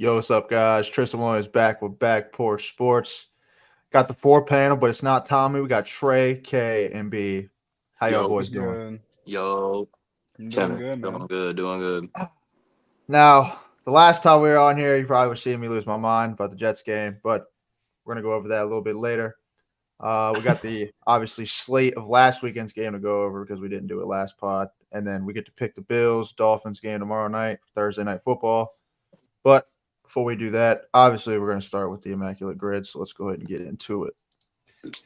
Yo, what's up, guys? Tristan Williams back with Back Porch Sports. Got the four panel, but it's not Tommy. We got Trey, K, and B. How y'all Yo, boys What's doing? good? yo, I'm doing chilling, good, doing man. good, doing good. Now, the last time we were on here, you probably were seeing me lose my mind about the Jets game, but we're gonna go over that a little bit later. We got the obviously slate of last weekend's game to go over because we didn't do it last pod, and then we get to pick the Bills Dolphins game tomorrow night, Thursday night football. But before we do that, obviously we're going to start with the Immaculate Grid, so let's go ahead and get into it.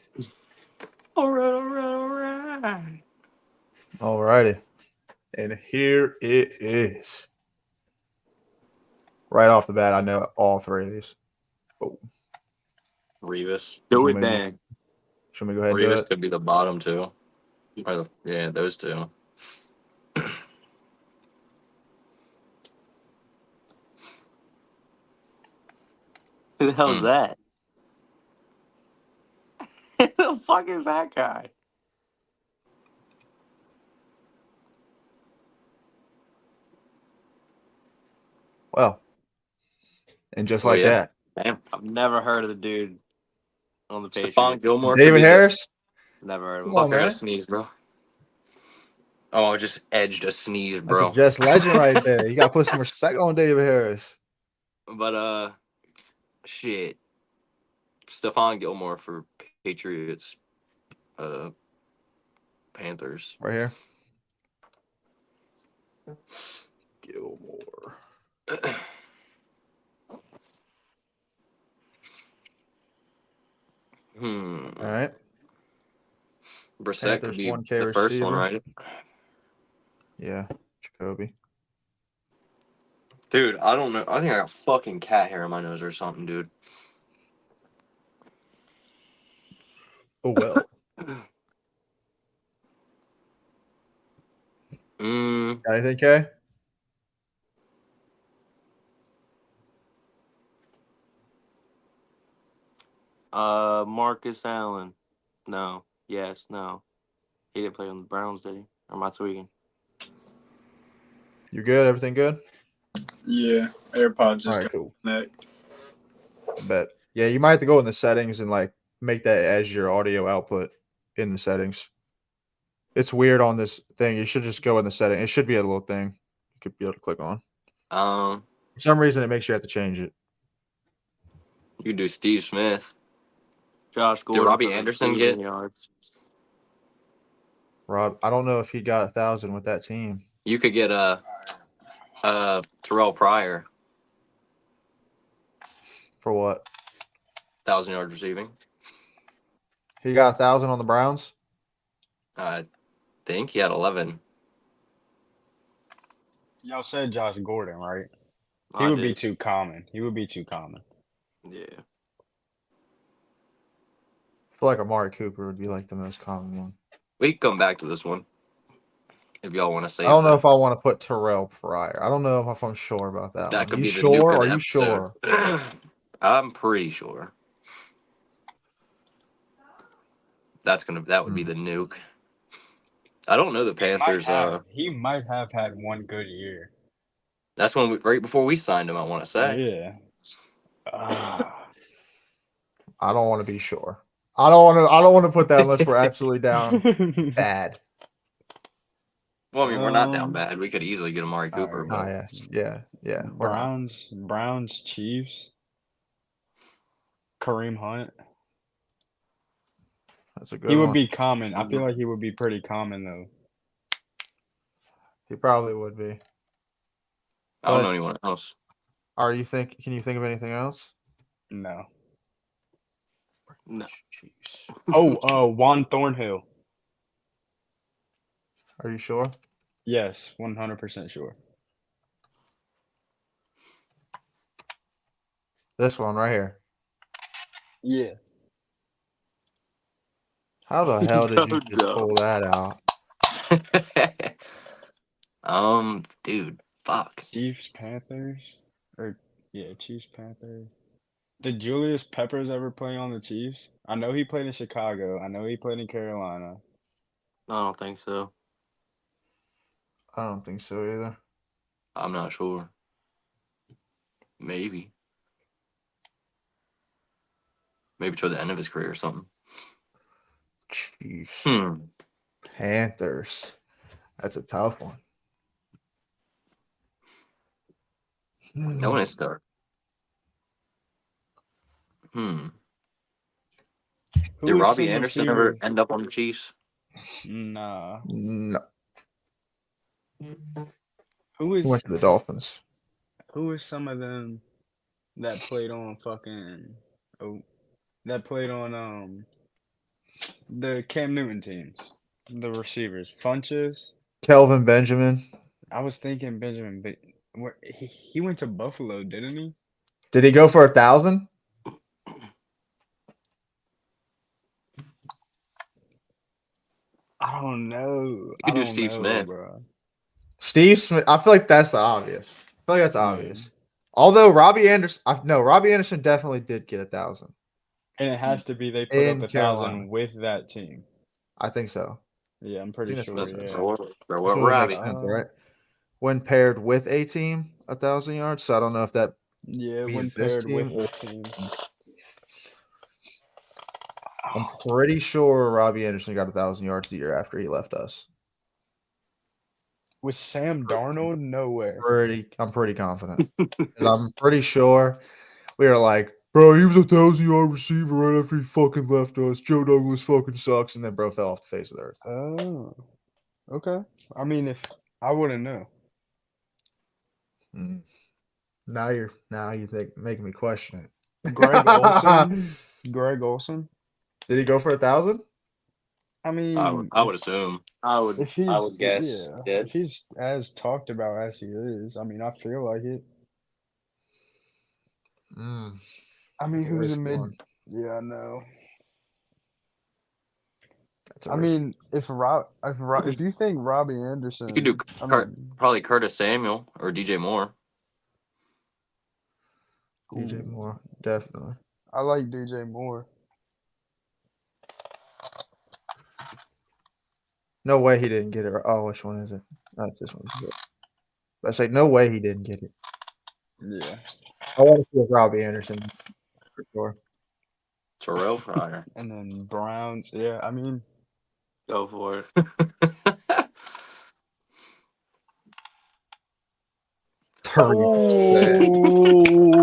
All right. All righty. And here it is. Right off the bat, I know all three of these. Oh, Revis. should Do it, we, Dan. should we go ahead and do Revis it? could be the bottom two. Yeah, those two. Who the hell is that? Who the fuck is that guy? Well, and just Oh like yeah. that, Damn. I've never heard of the dude on the Stephon Patriots. Gilmore. David could be Harris. Never heard of Come him. on, Fuck, I man. gotta sneeze, bro. Oh, I just edged a sneeze, That's a bro. Jets legend right there. You got to put some respect on David Harris. But shit. Stephon Gilmore for Patriots. Uh, Panthers. Right here. Gilmore. All right. Brissett could Panthers be 1K the first one, receiver. right? Yeah, Jacoby. Dude, I don't know. I think I got fucking cat hair in my nose or something, dude. Oh, well. Got anything, K? Marcus Allen. No. Yes. No. He didn't play on the Browns, did he? Or am I tweaking? You good? Everything good? Yeah, AirPods just All right, got cool. connected. Bet. Yeah, you might have to go in the settings and like make that as your audio output in the settings. It's weird on this thing. You should just go in the setting. It should be a little thing you could be able to click on. For some reason, it makes you have to change it. You could do Steve Smith. Josh Gordon. Robbie for Anderson receiving get- yards. Rob, I don't know if he got 1,000 with that team. You could get Terrell Pryor, For what? 1,000 yards receiving. He got 1,000 on the Browns? I think he had 11. Y'all said Josh Gordon, right? He I would be did. too common. He would be too common. Yeah. I feel like Amari Cooper would be like the most common one. We can come back to this one if y'all want to save I don't know that. if I want to put Terrell Pryor. I don't know if I'm sure about that That one. could You be the sure? nuke of Are the you episode. sure? I'm pretty sure. That would be the nuke. I don't know the Panthers. He might have had one good year. That's when right before we signed him. I want to say. Yeah. Ah. I don't want to be sure. I don't want to put that unless we're absolutely down bad. Well, I mean, we're not down bad. We could easily get Amari Cooper, Oh but yeah. We're not. Browns, Chiefs, Kareem Hunt. That's a good He one. would be common. I feel like he would be pretty common though. He probably would be. I don't know anyone else. Can you think of anything else? No. No. Jeez. Oh, Juan Thornhill. Are you sure? Yes, 100% sure. This one right here. Yeah. How the hell did you just No. pull that out? Dude, fuck. Chiefs, Panthers? Chiefs, Panthers. Did Julius Peppers ever play on the Chiefs? I know he played in Chicago. I know he played in Carolina. I don't think so. I don't think so either. I'm not sure. Maybe toward the end of his career or something. Jeez. Panthers. That's a tough one. That one is start. Who Did was Robbie some Anderson ever receivers? end up on the Chiefs? Nah. No. Who He is went to the Dolphins. who is some of them that played on the Cam Newton teams? The receivers. Funches. Kelvin Benjamin. I was thinking Benjamin, but he went to Buffalo, didn't he? Did he go for 1,000? I don't know. You could do Steve Smith. Bro. Steve Smith. I feel like that's the obvious. I feel like that's Yeah. obvious. Although Robbie Anderson definitely did get 1,000. And it has to be they put In up 1,000 Carolina. with that team. I think so. Yeah, I'm pretty think that's sure. what- Yeah. Or That's what what Robbie? makes sense, right? When paired with a team, 1,000 yards. So I don't know if that Yeah, when means this paired with team or- the team. I'm pretty sure Robbie Anderson got 1,000 yards the year after he left us. With Sam Darnold, no way. I'm pretty confident. 'Cause I'm pretty sure we were like, bro, he was 1,000-yard receiver right after he fucking left us. Joe Douglas fucking sucks, and then bro fell off the face of the earth. Oh, okay. I mean, if I wouldn't know. Now you think making me question it. Greg Olson. Greg Olson. Did he go for 1,000? I mean, I would assume. I would guess. yeah, if he's as talked about as he is, I mean, I feel like it. I mean, That's a who's a risky mid? one. Yeah, I know. That's a I risky- mean, if you think Robbie Anderson, You could do probably Curtis Samuel or DJ Moore. DJ Moore, definitely. I like DJ Moore. No way he didn't get it. Oh, which one is it? Not this one. I say no way he didn't get it. Yeah. I want to see if Robbie Anderson for sure. Terrell Pryor. And then Browns. Yeah, I mean, Go for it.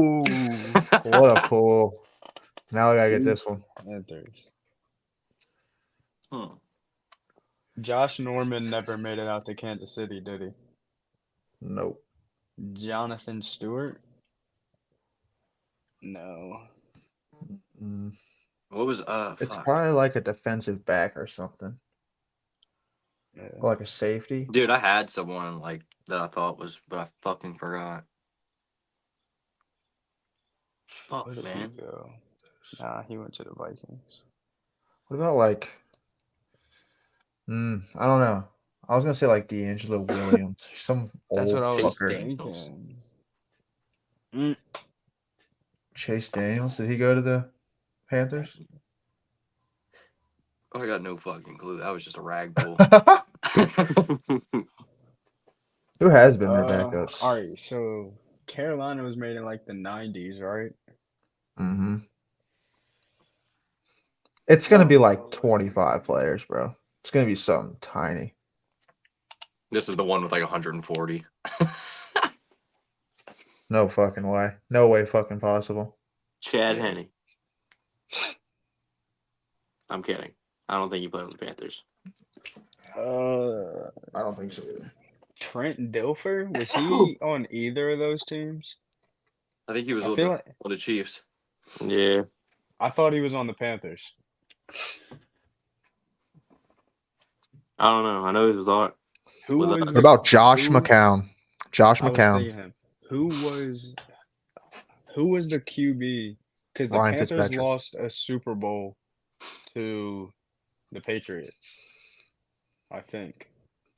What a pull. Now I gotta get this one. Panthers. Hmm. Josh Norman never made it out to Kansas City, did he? Nope. Jonathan Stewart? No. Mm. What was It's fuck. probably like a defensive back or something. Yeah. Or like a safety. Dude, I had someone like that I thought was, but I fucking forgot. Fuck, Where did he man. go? Nah, he went to the Vikings. What about like I don't know. I was gonna say like D'Angelo Williams. Some That's old what I was Chase fucker. Daniels. thinking. Chase Daniels. Did he go to the Panthers? I got no fucking clue. That was just a rag pull. Who has been their backups? All right, so Carolina was made in like the 90s, right? Mm-hmm. It's gonna be like 25 players, bro. It's gonna be something tiny. This is the one with like 140. No fucking way. No way fucking possible. Chad Henne. I'm kidding. I don't think he played on the Panthers. I don't think so either. Trent Dilfer, was he on either of those teams? I think he was I with feel like the Chiefs. Yeah. I thought he was on the Panthers. I don't know. I know he was thought. Who What was What about Josh who- McCown? Josh I was McCown. thinking him. Who was the QB? Because the Ryan Panthers Fitzpatrick. lost a Super Bowl to the Patriots, I think.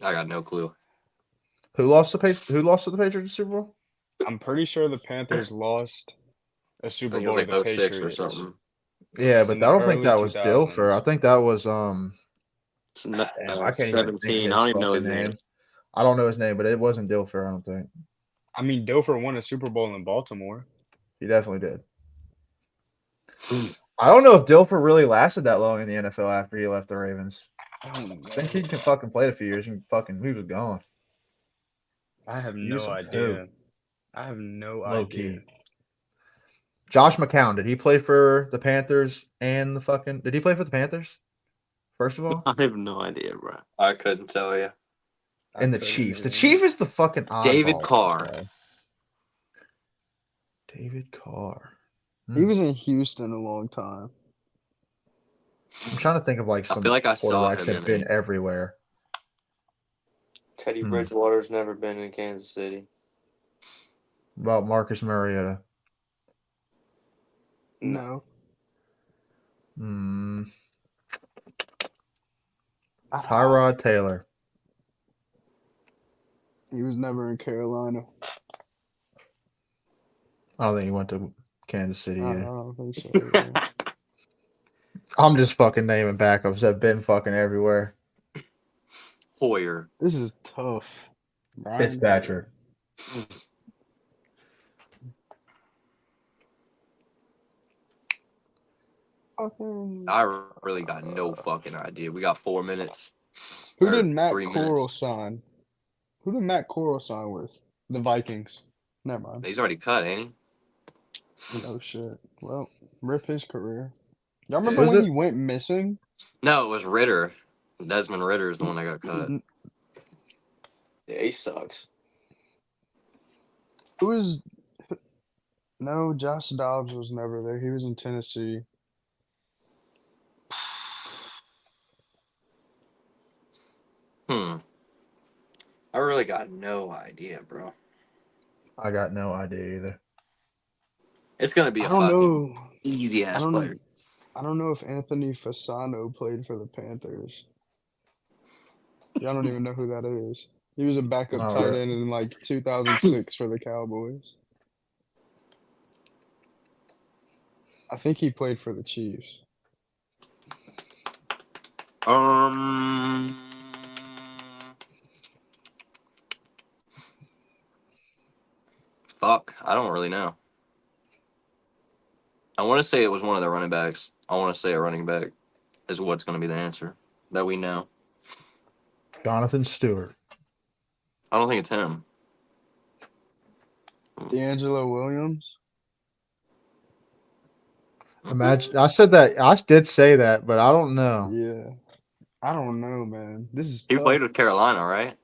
I got no clue. Who lost to the Patriots Super Bowl? I'm pretty sure the Panthers lost a I Super think it Bowl was to like the 06 or Patriots. something. Yeah, but In I the don't think early that was 2000s. Dilfer. I think that was It's not, damn, I can't even think of 17. his I don't even know his fucking name. I don't know his name, but it wasn't Dilfer, I don't think. I mean, Dilfer won a Super Bowl in Baltimore. He definitely did. I don't know if Dilfer really lasted that long in the NFL after he left the Ravens. I don't know. I think he can fucking played a few years and he was gone. I have He was no a idea. poo. I have no Low idea. key. Josh McCown, did he play for the Panthers and did he play for the Panthers? First of all? I have no idea, bro. I couldn't tell you. I And the couldn't Chiefs. The either. Chief is the fucking oddball. David Carr. Okay. David Carr. He was in Houston a long time. I'm trying to think of like I some feel like I saw quarterbacks him that in have been it. everywhere. Teddy Bridgewater's never been in Kansas City. About Marcus Mariota. No. Tyrod Taylor. He was never in Carolina. I don't think he went to Kansas City I either. don't think so. Yeah. I'm just fucking naming backups that have been fucking everywhere. Hoyer. This is tough. Brian Fitzpatrick. Fucking... I really got no fucking idea. We got 4 minutes. Who or did Matt 3 Corral minutes. sign? Who did Matt Corral sign with? The Vikings. Never mind. He's already cut, ain't he? Oh shit. Well, rip his career. Y'all remember Was when it? he went missing? No, it was Ritter. Desmond Ritter is the one that got cut. Yeah, he sucks. Who was? No, Josh Dobbs was never there. He was in Tennessee. I really got no idea, bro. I got no idea either. It's gonna be I a don't fucking know. easy ass player. I don't know if Anthony Fasano played for the Panthers. Y'all don't even know who that is. He was a backup Oh, tight really? end in like 2006 for the Cowboys. I think he played for the Chiefs. Fuck, I don't really know. I want to say it was one of the running backs. I want to say a running back is what's going to be the answer that we know. Jonathan Stewart. I don't think it's him. D'Angelo Williams. Imagine I said that. I did say that, but I don't know. Yeah. I don't know, man. This is He tough. played with Carolina, right?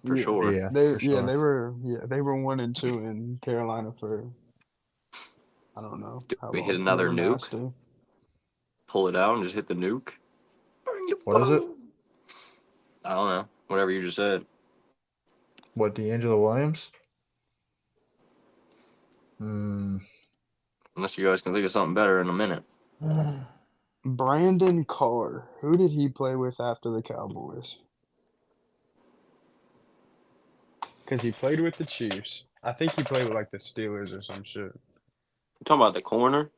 For Yeah. sure. Yeah, They for sure. they were 1 and 2 in Carolina for I don't know. Did how we hit long. another They were nuke? nasty. Pull it out and just hit the nuke? What is it? I don't know. Whatever you just said. What, D'Angelo Williams? Unless you guys can think of something better in a minute. Brandon Carr. Who did he play with after the Cowboys? Because he played with the Chiefs. I think he played with like the Steelers or some shit. You talking about the corner?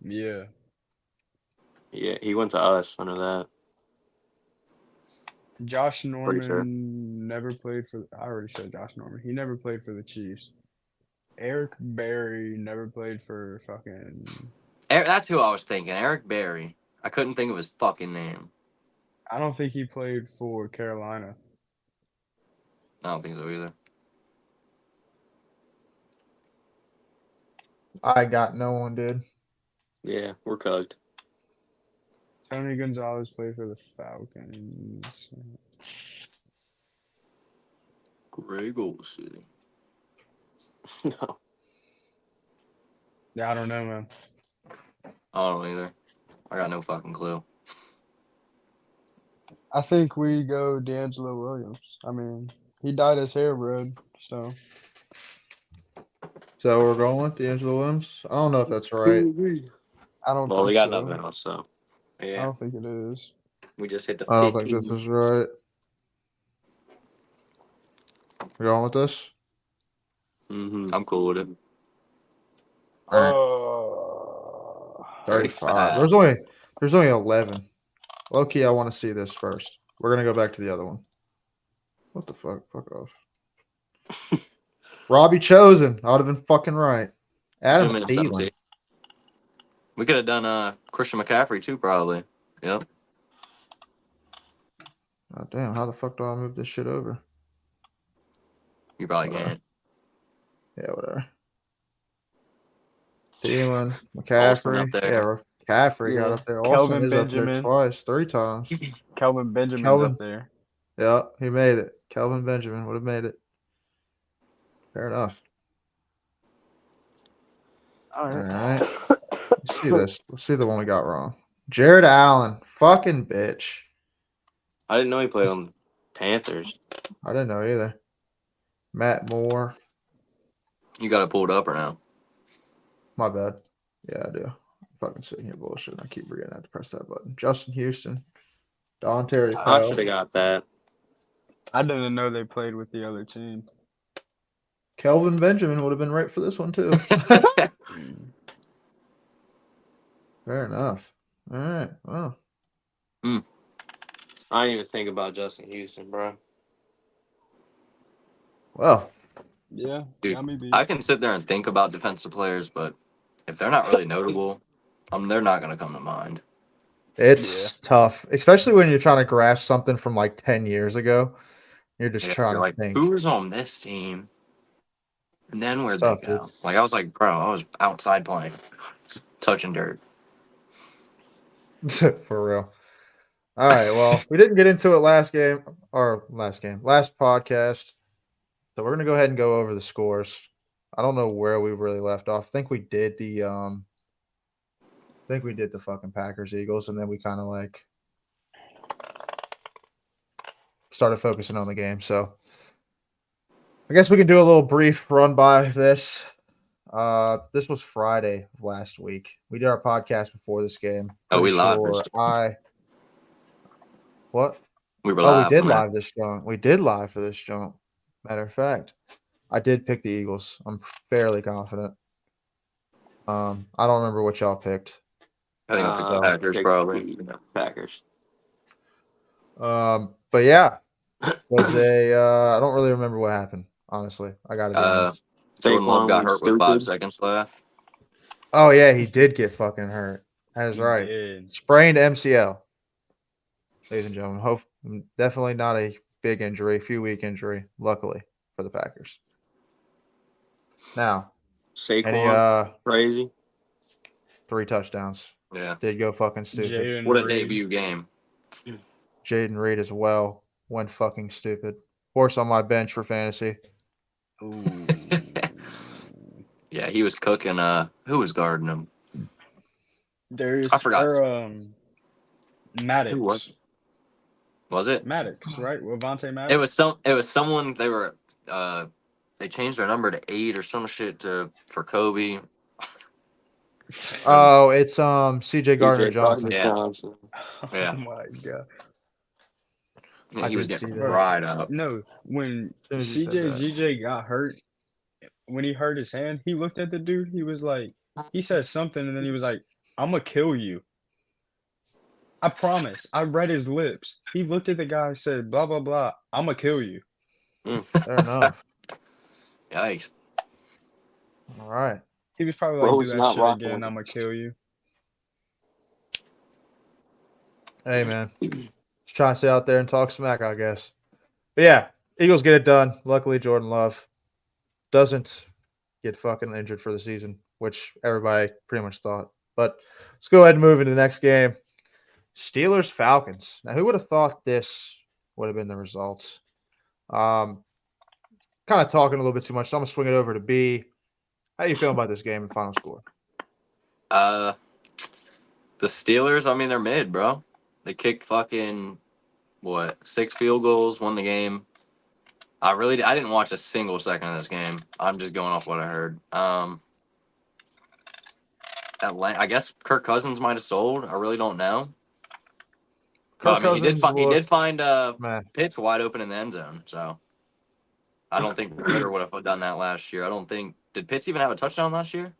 Yeah. Yeah, he went to us. I know that. Josh Norman sure. never played for. I already said Josh Norman. He never played for the Chiefs. Eric Berry never played for fucking. That's who I was thinking. Eric Berry. I couldn't think of his fucking name. I don't think he played for Carolina. I don't think so either. I got no one, dude. Yeah, we're cooked. Tony Gonzalez played for the Falcons. Greg Olsen. No. Yeah, I don't know, man. I don't know either. I got no fucking clue. I think we go D'Angelo Williams. I mean, he dyed his hair red, so. So we're going with D'Angelo Williams? I don't know if that's right. I don't Well, think we got so. nothing else, so. I Yeah, don't think it is. we just hit the I don't 15. think this is right. We're going with this? I'm cool with it. All right. 35. 35. There's only 11. Low key, I want to see this first. We're gonna go back to the other one. What the fuck? Fuck off. Robbie Chosen. I would have been fucking right. Adam Zoom in Thielen. 17. We could have done Christian McCaffrey too, probably. Yep. Oh, damn. How the fuck do I move this shit over? You probably Whatever. can't. Yeah, whatever. Thielen, Olsen McCaffrey. up there. Yeah, McCaffrey got Yeah. up there. Kelvin Olsen is up there Benjamin. twice, 3 times. Kelvin Benjamin's Kelvin. up there. Yeah, he made it. Kelvin Benjamin would have made it. Fair enough. All All right. right. Let's see this. Let's see the one we got wrong. Jared Allen. Fucking bitch. I didn't know he played on the Panthers. I didn't know either. Matt Moore. You got it pulled up or now? My bad. Yeah, I do. I'm fucking sitting here bullshit. I keep forgetting I have to press that button. Justin Houston. Don Terry I Powell. should have got that. I didn't know they played with the other team. Kelvin Benjamin would have been right for this one too. Fair enough. All right. Wow. I didn't even think about Justin Houston, bro. Well, Yeah, Dude, got me beat. I can sit there and think about defensive players, but if they're not really notable, they're not going to come to mind. it's tough, especially when you're trying to grasp something from like 10 years ago. You're just Yeah, trying you're to like, think. who was on this team? And then where'd Tough, they go? dude. Like, I was like, bro, I was outside playing, touching dirt. For real. All right. Well, we didn't get into it last podcast. So we're gonna go ahead and go over the scores. I don't know where we really left off. I think we did the fucking Packers Eagles, and then we kind of like started focusing on the game. So I guess we can do a little brief run by this. This was Friday of last week. We did our podcast before this game. Oh, we Pretty live sure this. What? We were Oh, live. we did man. live this jump. We did live for this jump. Matter of fact, I did pick the Eagles. I'm fairly confident. I don't remember what y'all picked. I think I picked the Packers, picked probably. the Packers. But yeah, was a I don't really remember what happened. Honestly, I got to be honest. Jordan Love Saquon got was hurt with 5 stupid. seconds left. Oh yeah, he did get fucking hurt. That is He right. did. Sprained MCL. Ladies and gentlemen, definitely not a big injury, few week injury. Luckily for the Packers. Now, Saquon, crazy. 3 touchdowns. Yeah. Did go fucking stupid. Jaden What a Reed. debut game. Jaden Reed as well went fucking stupid. Horse on my bench for fantasy. Ooh. Yeah, he was cooking. Who was guarding him? There's I forgot. Maddox. Who was it? Was it? Maddox, right? Levante Maddox. It was someone. They were. They changed their number to 8 or some shit for Kobe. Oh, it's CJ Gardner Johnson. Yeah. Johnson. Yeah. Oh my god. Yeah, I he was did getting see that. fried up. No, when As soon as you said that. GJ got hurt, when he hurt his hand, he looked at the dude. He was like, he said something, and then he was like, "I'm gonna kill you." I promise. I read his lips. He looked at the guy and said, "Blah blah blah. I'm gonna kill you." Fair enough. Yikes. All right. He was probably like, Bro's "Do that not shit rocking again. with I'm gonna kill you." Hey, man. Just trying to sit out there and talk smack, I guess. But yeah, Eagles get it done. Luckily, Jordan Love doesn't get fucking injured for the season, which everybody pretty much thought. But let's go ahead and move into the next game. Steelers-Falcons. Now, who would have thought this would have been the results? Kind of talking a little bit too much, so I'm going to swing it over to B. How you feeling about this game and final score? The Steelers. I mean, they're mid, bro. They kicked fucking 6 field goals, won the game. I didn't watch a single second of this game. I'm just going off what I heard. I guess Kirk Cousins might have sold. I really don't know. But, I mean, he did find Pitts wide open in the end zone. So I don't think Ritter would have done that last year. Did Pitts even have a touchdown last year?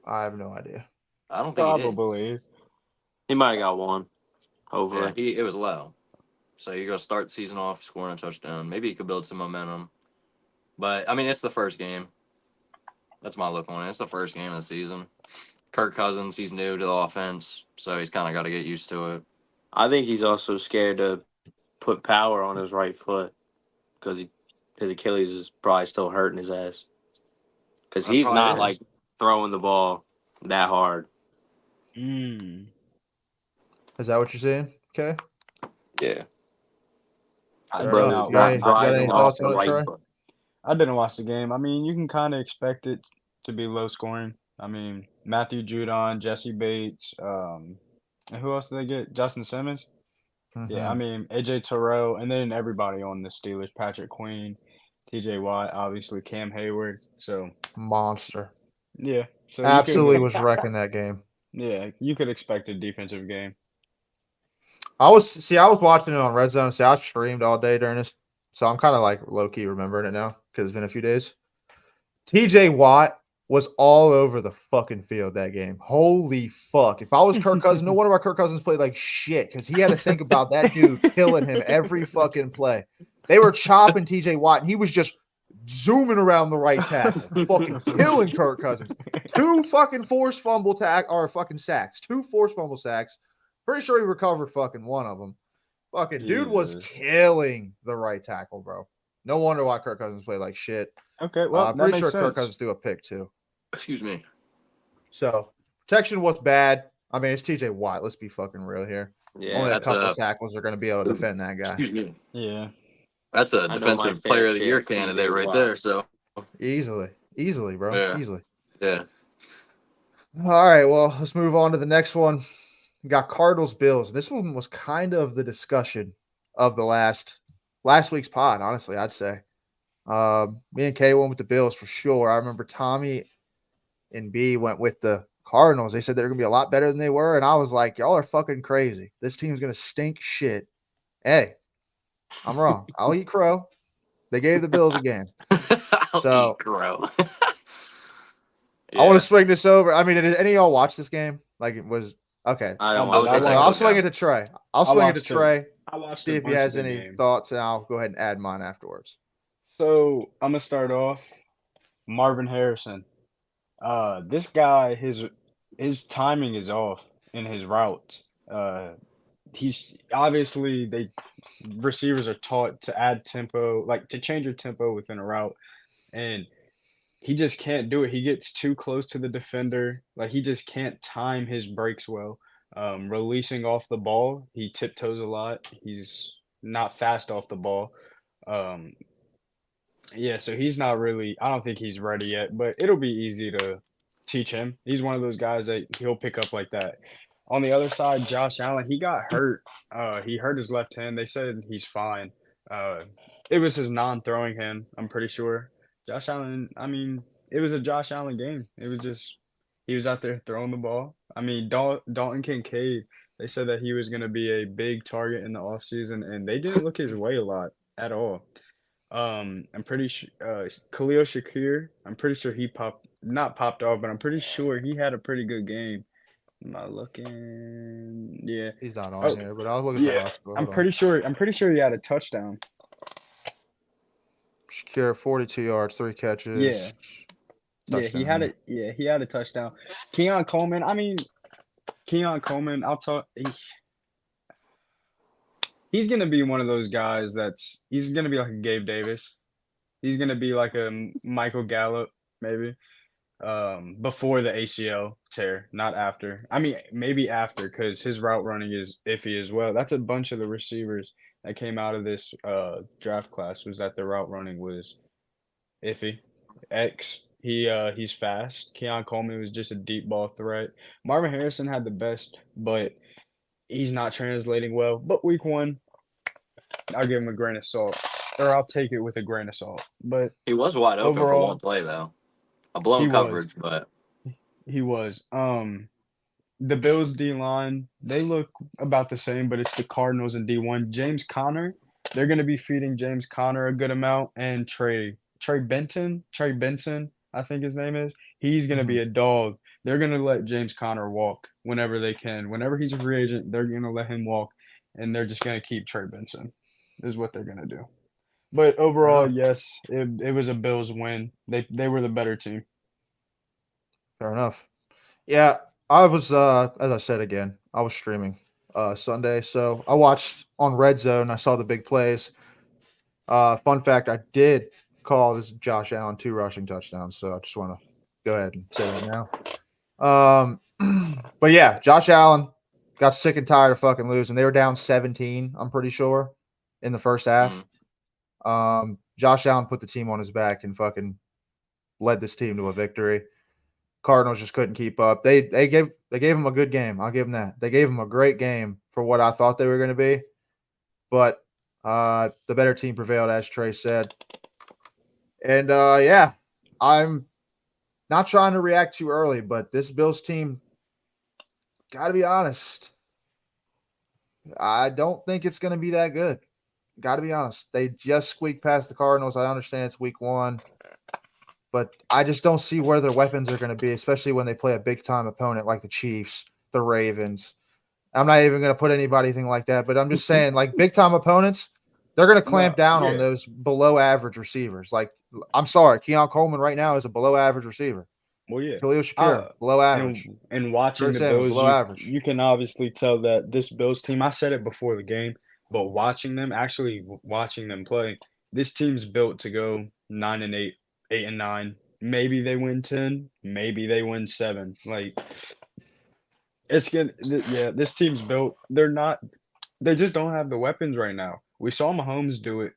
I have no idea. I don't think he did. Probably. He might have got one. Hopefully. Yeah, it was low. So you're gonna start the season off scoring a touchdown. Maybe he could build some momentum. But I mean, it's the first game. That's my look on it. It's the first game of the season. Kirk Cousins, he's new to the offense, so he's kind of got to get used to it. I think he's also scared to put power on his right foot because his Achilles is probably still hurting his ass. Because he's not like throwing the ball that hard. Is that what you're saying? Okay. Yeah. I Bro, did not you got any, watch. you got driving any off thoughts the on it, right Troy? foot. I didn't watch the game. I mean, you can kind of expect it to be low scoring. I mean, Matthew Judon, Jesse Bates, and who else did they get? Justin Simmons. Yeah, I Mhm. mean AJ Terrell, and then everybody on the Steelers: Patrick Queen, T.J. Watt, obviously Cam Hayward. So Monster. yeah, so Absolutely was wrecking that game. you could expect a defensive game. I was watching it on Red Zone. See, I streamed all day during this, so I'm kind of like low key remembering it now because it's been a few days. T.J. Watt was all over the fucking field that game. Holy fuck! If I was Kirk Cousins, no wonder why Kirk Cousins played like shit because he had to think about that dude killing him every fucking play. They were chopping T.J. Watt, and he was just zooming around the right tackle, fucking killing Kirk Cousins. 2 fucking forced fumble fucking sacks. 2 forced fumble sacks. Pretty sure he recovered fucking one of them. Fucking dude was Jesus. killing the right tackle, bro. No wonder why Kirk Cousins played like shit. Okay, well, I'm that pretty makes sure Kirk sense. Cousins threw a pick too. Excuse me. So protection was bad. I mean, it's TJ Watt. Let's be fucking real here. Yeah, Only a that's couple of tackles are going to be able to defend that guy. Excuse me. Yeah. That's a I know my defensive fair player of the share year of TJ candidate right Watt. there. So Easily, bro. Yeah. Easily. yeah, All right, well, let's move on to the next one. We got Cardinals Bills. This one was kind of the discussion of the last week's pod, honestly, I'd say. Me and Kay went with the Bills for sure. I remember Tommy and B went with the Cardinals. They said they're going to be a lot better than they were, and I was like, y'all are fucking crazy. This team's going to stink shit. Hey, I'm wrong. I'll eat crow. They gave the Bills a game. I'll eat crow. I want to swing this over. I mean, did any of y'all watch this game? Like it was okay. I don't I watch was that. I'll swing it to Trey. I'll swing it to watched it. Trey. I watched See a if he bunch has of the any game. thoughts, and I'll go ahead and add mine afterwards. So I'm gonna start off. Marvin Harrison. This guy, his timing is off in his routes. He's obviously receivers are taught to add tempo, like to change your tempo within a route, and he just can't do it. He gets too close to the defender. Like he just can't time his breaks well. Releasing off the ball, he tiptoes a lot. He's not fast off the ball. Um, yeah, so he's not really. I don't think he's ready yet, but it'll be easy to teach him. He's one of those guys that he'll pick up like that. On the other side, Josh Allen, he got hurt. He hurt his left hand. They said he's fine. It was his non-throwing hand, I'm pretty sure. Josh Allen, I mean, it was a Josh Allen game. It was just he was out there throwing the ball. I mean, Dalton Kincaid, they said that he was going to be a big target in the offseason, and they didn't look his way a lot at all. I'm pretty sure Khalil Shakir, I'm pretty sure he not popped off, but I'm pretty sure he had a pretty good game. Am I looking? Yeah. He's not on Oh, here, but I'll look at the yeah. box score. I'm Hold on. pretty sure he had a touchdown. Shakir, 42 yards, 3 catches. Yeah. Yeah, he had it. Yeah, he had a touchdown. Keon Coleman, I'll talk. He's gonna be one of those guys he's gonna be like a Gabe Davis. He's gonna be like a Michael Gallup, maybe. Before the ACL tear, not after. I mean, maybe after, because his route running is iffy as well. That's a bunch of the receivers that came out of this draft class, was that the route running was iffy. He's fast. Keon Coleman was just a deep ball threat. Marvin Harrison had the best, but he's not translating well. But week 1, I'll give him a grain of salt, or I'll take it with a grain of salt. But he was wide open for overall, one play though. A blown coverage, but he was. The Bills D line, they look about the same, but it's the Cardinals in D1. James Conner, they're going to be feeding James Conner a good amount, and Trey Benson, I think his name is. He's going to be a dog. They're going to let James Conner walk whenever they can. Whenever he's a free agent, they're going to let him walk, and they're just going to keep Trey Benson, is what they're going to do. But overall, yes, it was a Bills win. They were the better team. Fair enough. Yeah, I was as I said again, I was streaming Sunday, so I watched on Red Zone. I saw the big plays. Fun fact, I did call this Josh Allen 2 rushing touchdowns, so I just want to go ahead and say that now. But yeah, Josh Allen got sick and tired of fucking losing. They were down 17, I'm pretty sure, in the first half. Josh Allen put the team on his back and fucking led this team to a victory. Cardinals just couldn't keep up. They gave him a good game. I'll give them that. They gave him a great game for what I thought they were going to be. But the better team prevailed, as Trey said. And yeah, I'm not trying to react too early, but this Bills team, got to be honest, I don't think it's going to be that good. Got to be honest. They just squeaked past the Cardinals. I understand it's week 1. But I just don't see where their weapons are going to be, especially when they play a big-time opponent like the Chiefs, the Ravens. I'm not even going to put anything like that, but I'm just saying, like, big-time opponents, they're going to clamp down on those below-average receivers. Like, I'm sorry, Keon Coleman right now is a below-average receiver. Well, yeah. Khalil Shakir, below average. And watching the Bills, you can obviously tell that this Bills team, I said it before the game, but watching them play, this team's built to go 9-8. 8-9, maybe they win 10, maybe they win 7. Like, it's gonna, yeah. This team's built. They just don't have the weapons right now. We saw Mahomes do it,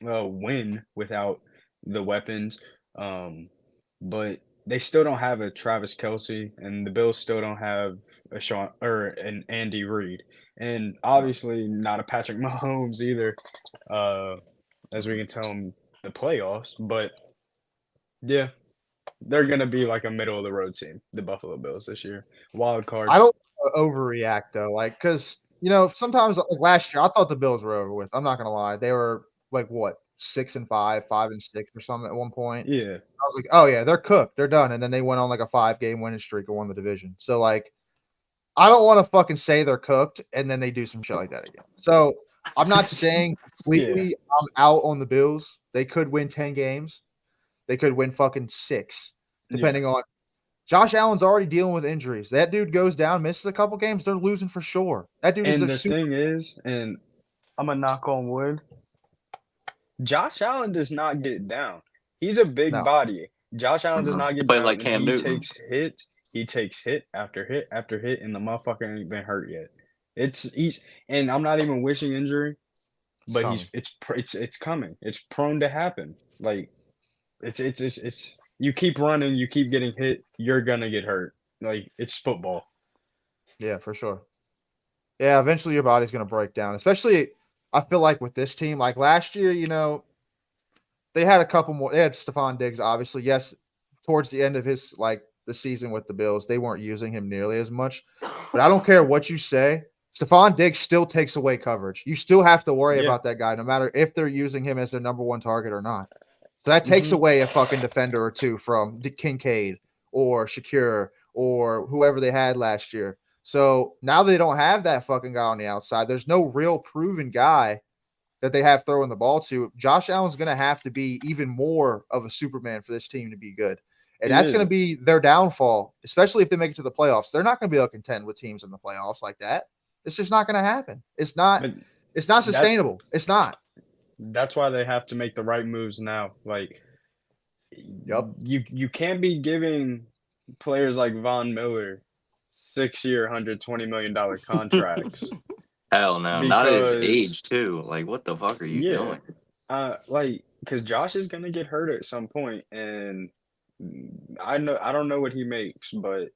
win without the weapons, but they still don't have a Travis Kelce, and the Bills still don't have a Sean or an Andy Reid, and obviously not a Patrick Mahomes either, as we can tell in the playoffs, but. Yeah, they're going to be like a middle of the road team, the Buffalo Bills this year. Wild card. I don't overreact though, like because sometimes like last year I thought the Bills were over with. I'm not gonna lie, they were like what 6-5, 5-6 or something at one point. Yeah, I was like, oh yeah, they're cooked, they're done, and then they went on like a 5-game winning streak and won the division. So like, I don't want to fucking say they're cooked and then they do some shit like that again. So I'm not saying completely I'm out on the Bills. They could win 10 games. They could win fucking 6, depending on. Josh Allen's already dealing with injuries. That dude goes down, misses a couple games, they're losing for sure. That dude is. And the thing is, and I'm gonna knock on wood. Josh Allen does not get down. He's a big body. Josh Allen does not get down. Like Cam Newton. He takes hit after hit after hit, and the motherfucker ain't been hurt yet. And I'm not even wishing injury, but it's coming. It's prone to happen. Like. It's you keep running, you keep getting hit, you're gonna get hurt. Like, it's football. Yeah, for sure. Yeah, eventually your body's gonna break down. Especially, I feel like with this team, like last year, they had a couple more. They had Stephon Diggs, obviously. Yes, towards the end of his the season with the Bills, they weren't using him nearly as much. But I don't care what you say. Stephon Diggs still takes away coverage. You still have to worry about that guy, no matter if they're using him as their number 1 target or not. So that takes away a fucking defender or two from Kincaid or Shakir or whoever they had last year. So now they don't have that fucking guy on the outside. There's no real proven guy that they have throwing the ball to. Josh Allen's going to have to be even more of a Superman for this team to be good. And that's going to be their downfall, especially if they make it to the playoffs. They're not going to be able to contend with teams in the playoffs like that. It's just not going to happen. It's not sustainable. It's not. That's why they have to make the right moves now. Like, you can't be giving players like Von Miller 6-year, $120 million contracts. Hell no, not at his age too. Like, what the fuck are you doing? Because Josh is gonna get hurt at some point, and I don't know what he makes, but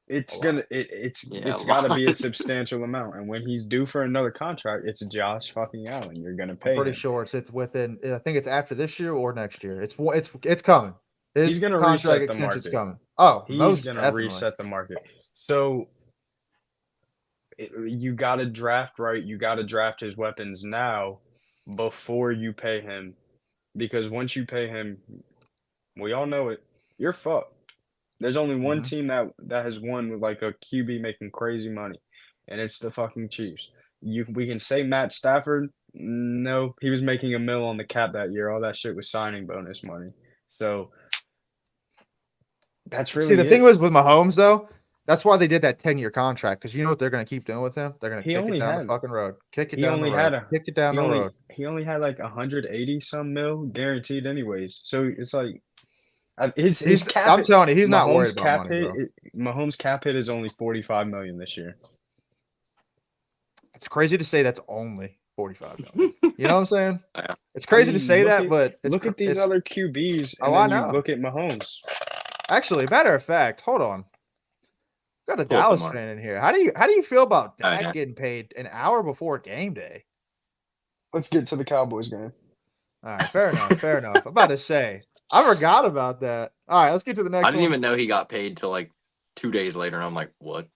it's got to be a substantial amount. And when he's due for another contract, it's Josh fucking Allen. You're gonna pay. I'm pretty sure it's within. I think it's after this year or next year. It's coming. He's gonna reset the market. Coming. Oh, he's gonna reset the market. So you got to draft right. You got to draft his weapons now before you pay him, because once you pay him, we all know it. You're fucked. There's only one team that has won with like a QB making crazy money, and it's the fucking Chiefs. We can say Matt Stafford, No, he was making $1 million on the cap that year. All that shit was signing bonus money. So that's really See, the it. thing was with Mahomes, though, that's why they did that 10-year contract, because you know what they're going to keep doing with him? They're going to He kick it only down the had fucking road. Kick it he down the only road. had a Kick it down he the only road. he only had like 180 some mil guaranteed anyways. So it's like his cap. I'm telling you, he's not worried Mahomes' about cap money, hit. bro. Mahomes' cap hit is only 45 million this year. It's crazy to say that's only 45 million. You know what I'm saying? Yeah. It's crazy I mean, to say look that, at- but look at these other QBs, and Oh, I then you know. look at Mahomes. Actually, matter of fact, hold on. Got a Pull up the Dallas mark. fan in here. How do you feel about Oh, Dak yeah. getting paid an hour before game day? Let's get to the Cowboys game. All right, fair enough. Fair enough. I'm about to say, I forgot about that. All right, let's get to the next I didn't one. even know he got paid till like 2 days later, and I'm like, what?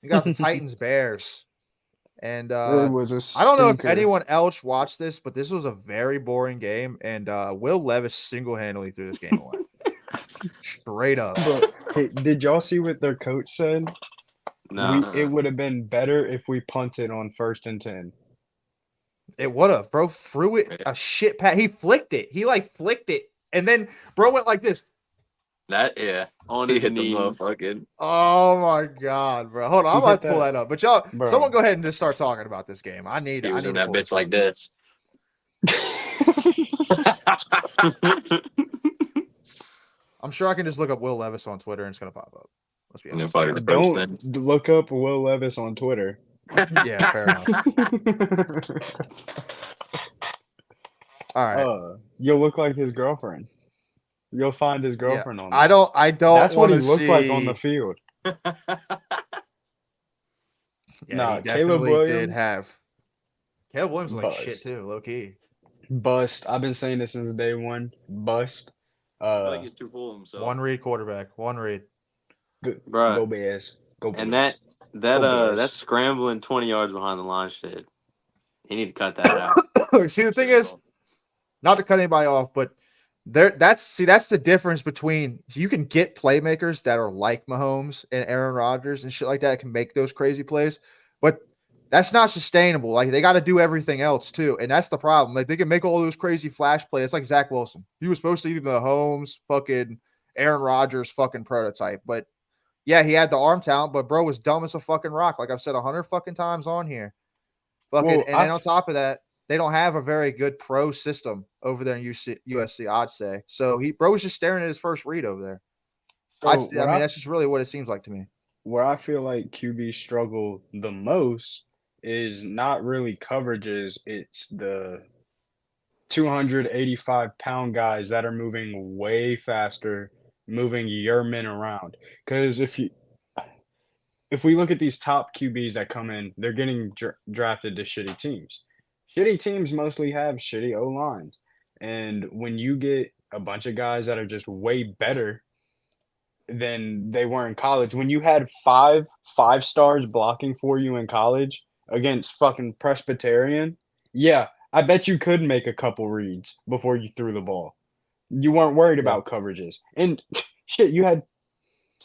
You got the Titans Bears, and It was a I don't know if stinker. anyone else watched this, but this was a very boring game, and Will Levis single-handedly threw this game away. Straight up. But hey, did y'all see what their coach said? No. It would have been better if we punted on 1st and 10. It would have. Bro threw it a shit pat. He flicked it. He flicked it, and then bro went like this. On He his hit the knees. motherfucking. Oh my god, bro! Hold on, I'm He about hit to pull that- that up. But y'all, Bro. someone go ahead and just start talking about this game. I need. He was I in need that to bitch pull like this this. I'm sure I can just look up Will Levis on Twitter and it's gonna pop up. Let's be And then honest. fucking the first Don't thing. look up Will Levis on Twitter. Yeah, fair enough. All right. You'll look like his girlfriend. You'll find his girlfriend on there. I don't. That's what he wanna looked like on the see- field. Yeah, Nah, he Caleb definitely did Williams- have. Caleb Williams was like Bust. shit too, low key. Bust. I've been saying this since day one. Bust. I feel like he's too full of himself. One read quarterback. One read. Bruh. Go Bears. Go Bears. And that Bears. that's scrambling 20 yards behind the line shit. You need to cut that out. See, the thing is, not to cut anybody off, but that's the difference between you can get playmakers that are like Mahomes and Aaron Rodgers and shit like that can make those crazy plays, but that's not sustainable. Like they got to do everything else too, and that's the problem. Like they can make all those crazy flash plays. It's like Zach Wilson. He was supposed to be the Mahomes fucking Aaron Rodgers fucking prototype, but yeah, he had the arm talent, but bro was dumb as a fucking rock. Like I've said 100 fucking times on here. Fucking, Well, and then on top of that, they don't have a very good pro system over there in USC, I'd say. So bro was just staring at his first read over there. So I mean, that's just really what it seems like to me. where I feel like QB struggle the most is not really coverages. It's the 285-pound guys that are moving way faster, moving your men around. Because if we look at these top QBs that come in, they're getting drafted to shitty teams. Shitty teams mostly have shitty O-lines. And when you get a bunch of guys that are just way better than they were in college, when you had five stars blocking for you in college against fucking Presbyterian, yeah, I bet you could make a couple reads before you threw the ball. You weren't worried about coverages. And shit, you had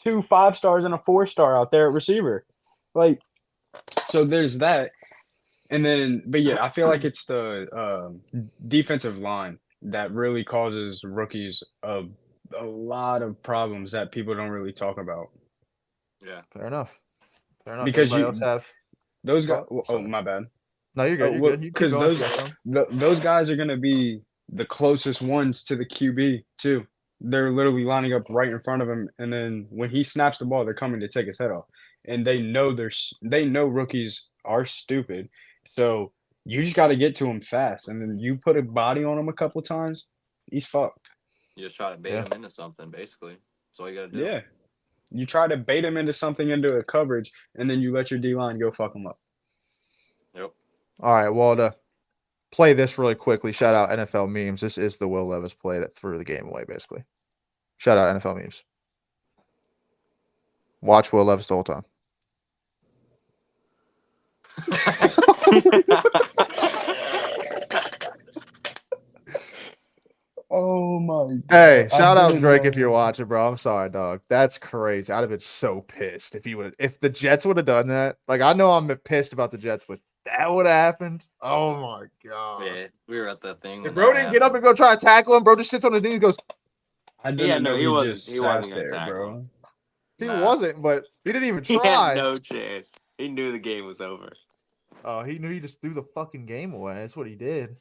2 5-stars and a 4-star out there at receiver. Like, so there's that. And then, but yeah, I feel like it's the defensive line that really causes rookies a lot of problems that people don't really talk about. Yeah. Fair enough. Because Anybody else have those guys. Oh, Oh, sorry. my bad. No, you're good. You're good. Because those guys are gonna be the closest ones to the QB too. They're literally lining up right in front of him, and then when he snaps the ball, they're coming to take his head off. And they know rookies are stupid, so you just got to get to him fast. And then you put a body on him a couple times, he's fucked. You just try to bait him into something, basically. That's all you gotta do. Yeah, you try to bait him into something, into a coverage, and then you let your D line go fuck him up. Yep. All right. Well, to play this really quickly, shout out NFL memes. This is the Will Levis play that threw the game away, basically. Shout out NFL memes. Watch Will Levis the whole time. Oh my god. Hey, shout out Drake if you're watching, bro. I'm sorry, dog. That's crazy. I'd have been so pissed if the Jets would have done that. Like, I know I'm pissed about the Jets, but That would have happened. Oh my god. Yeah, we were at that thing. If bro didn't get up and go try to tackle him, bro just sits on his knees and goes. I didn't know he he wasn't. just He sat wasn't gonna there, tackle bro. him. He wasn't, but he didn't even He try. had no chance. He knew the game was over. Oh, he knew he just threw the fucking game away. That's what he did.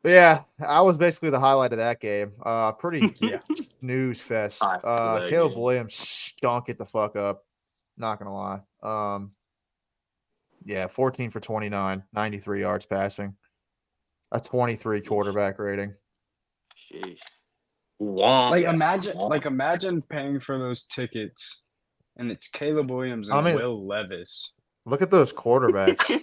But yeah, I was basically the highlight of that game. Pretty snooze fest. Caleb Williams stunk it the fuck up. Not gonna lie. Yeah, 14 for 29, 93 yards passing. A 23 quarterback rating. Sheesh. Like imagine paying for those tickets, and it's Caleb Williams and Will Levis. Look at those quarterbacks.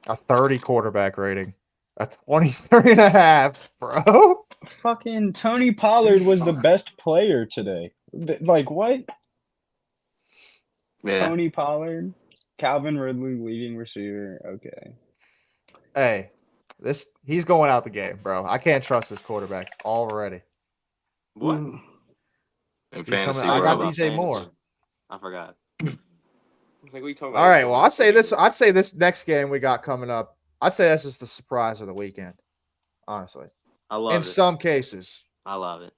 A 30 quarterback rating. A 23.5, bro. Fucking Tony Pollard was the best player today. Like what? Yeah. Tony Pollard, Calvin Ridley, leading receiver. Okay. Hey, he's going out the game, bro. I can't trust this quarterback already. What? In fantasy, I got DJ Moore. I forgot. It's like we talking about. All right, well, I'd say this next game we got coming up. I'd say this is the surprise of the weekend. Honestly, I love it. In some cases, I love it.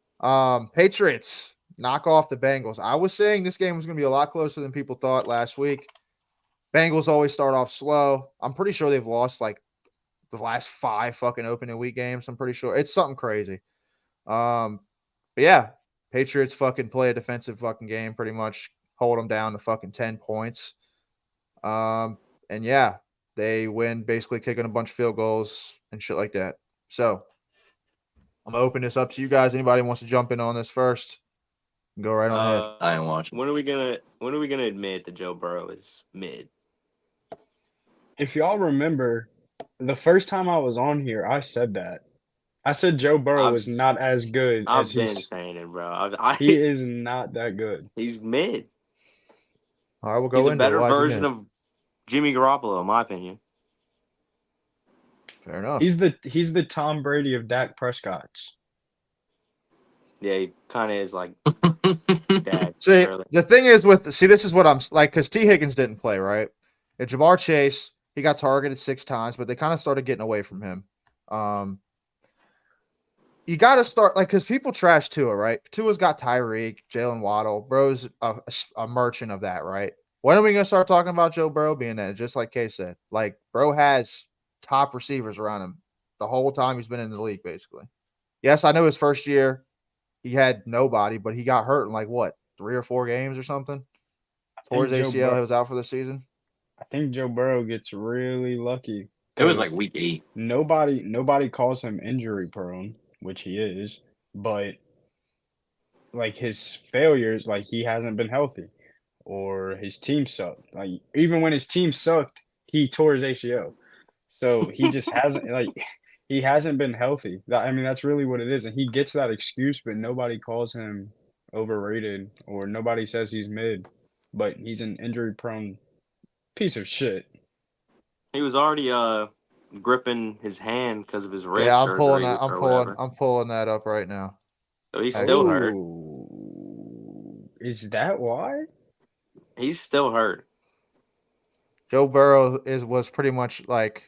Patriots knock off the Bengals. I was saying this game was going to be a lot closer than people thought last week. Bengals always start off slow. I'm pretty sure they've lost like the last 5 fucking opening week games. I'm pretty sure it's something crazy. But yeah, Patriots fucking play a defensive fucking game, pretty much hold them down to fucking 10 points. And yeah, they win basically kicking a bunch of field goals and shit like that. So I'm gonna open this up to you guys. Anybody wants to jump in on this first? Go right on ahead. I ain't watching. When are we gonna admit that Joe Burrow is mid? If y'all remember, the first time I was on here, I said that. I said Joe Burrow was not as good as I've been saying it, bro. He is not that good. He's mid. All right, we'll go He's into a better it. version of Jimmy Garoppolo, in my opinion. Fair enough. He's the Tom Brady of Dak Prescott. Yeah, he kind of is like Dak. See, really. The thing is this is what I'm like, because T. Higgins didn't play, right? And Jamar Chase, he got targeted 6 times, but they kind of started getting away from him. You got to start, like, because people trash Tua, right? Tua's got Tyreek, Jalen Waddle. Bro's a merchant of that, right? When are we going to start talking about Joe Burrow being that? Just like Kay said, like, bro has top receivers around him the whole time he's been in the league, basically. Yes, I know his first year he had nobody, but he got hurt in like what, 3 or 4 games or something? Tore his ACL. He was out for the season. I think Joe Burrow gets really lucky. It was like week 8. Nobody calls him injury prone, which he is, but like his failures, like he hasn't been healthy, or his team sucked. Like even when his team sucked, he tore his ACL. So he just hasn't he hasn't been healthy. I mean, that's really what it is. And he gets that excuse, but nobody calls him overrated or nobody says he's mid, but he's an injury prone piece of shit. He was already gripping his hand because of his wrist. Yeah, I'm pulling that up right now. So he's still hurt. Is that why? He's still hurt. Joe Burrow was pretty much like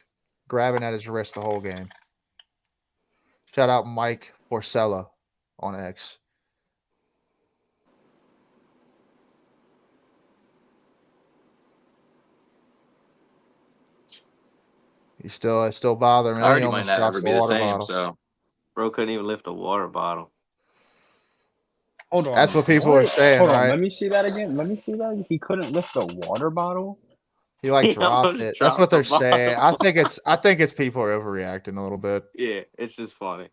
grabbing at his wrist the whole game. Shout out Mike Porcella on X. It's still bothering me. I already might not ever be the same. So, bro couldn't even lift a water bottle. Hold on. That's what people are saying, Hold on. right? Let me see that again. He couldn't lift a water bottle. He dropped it. That's what they're saying. I think it's people are overreacting a little bit. Yeah, it's just funny.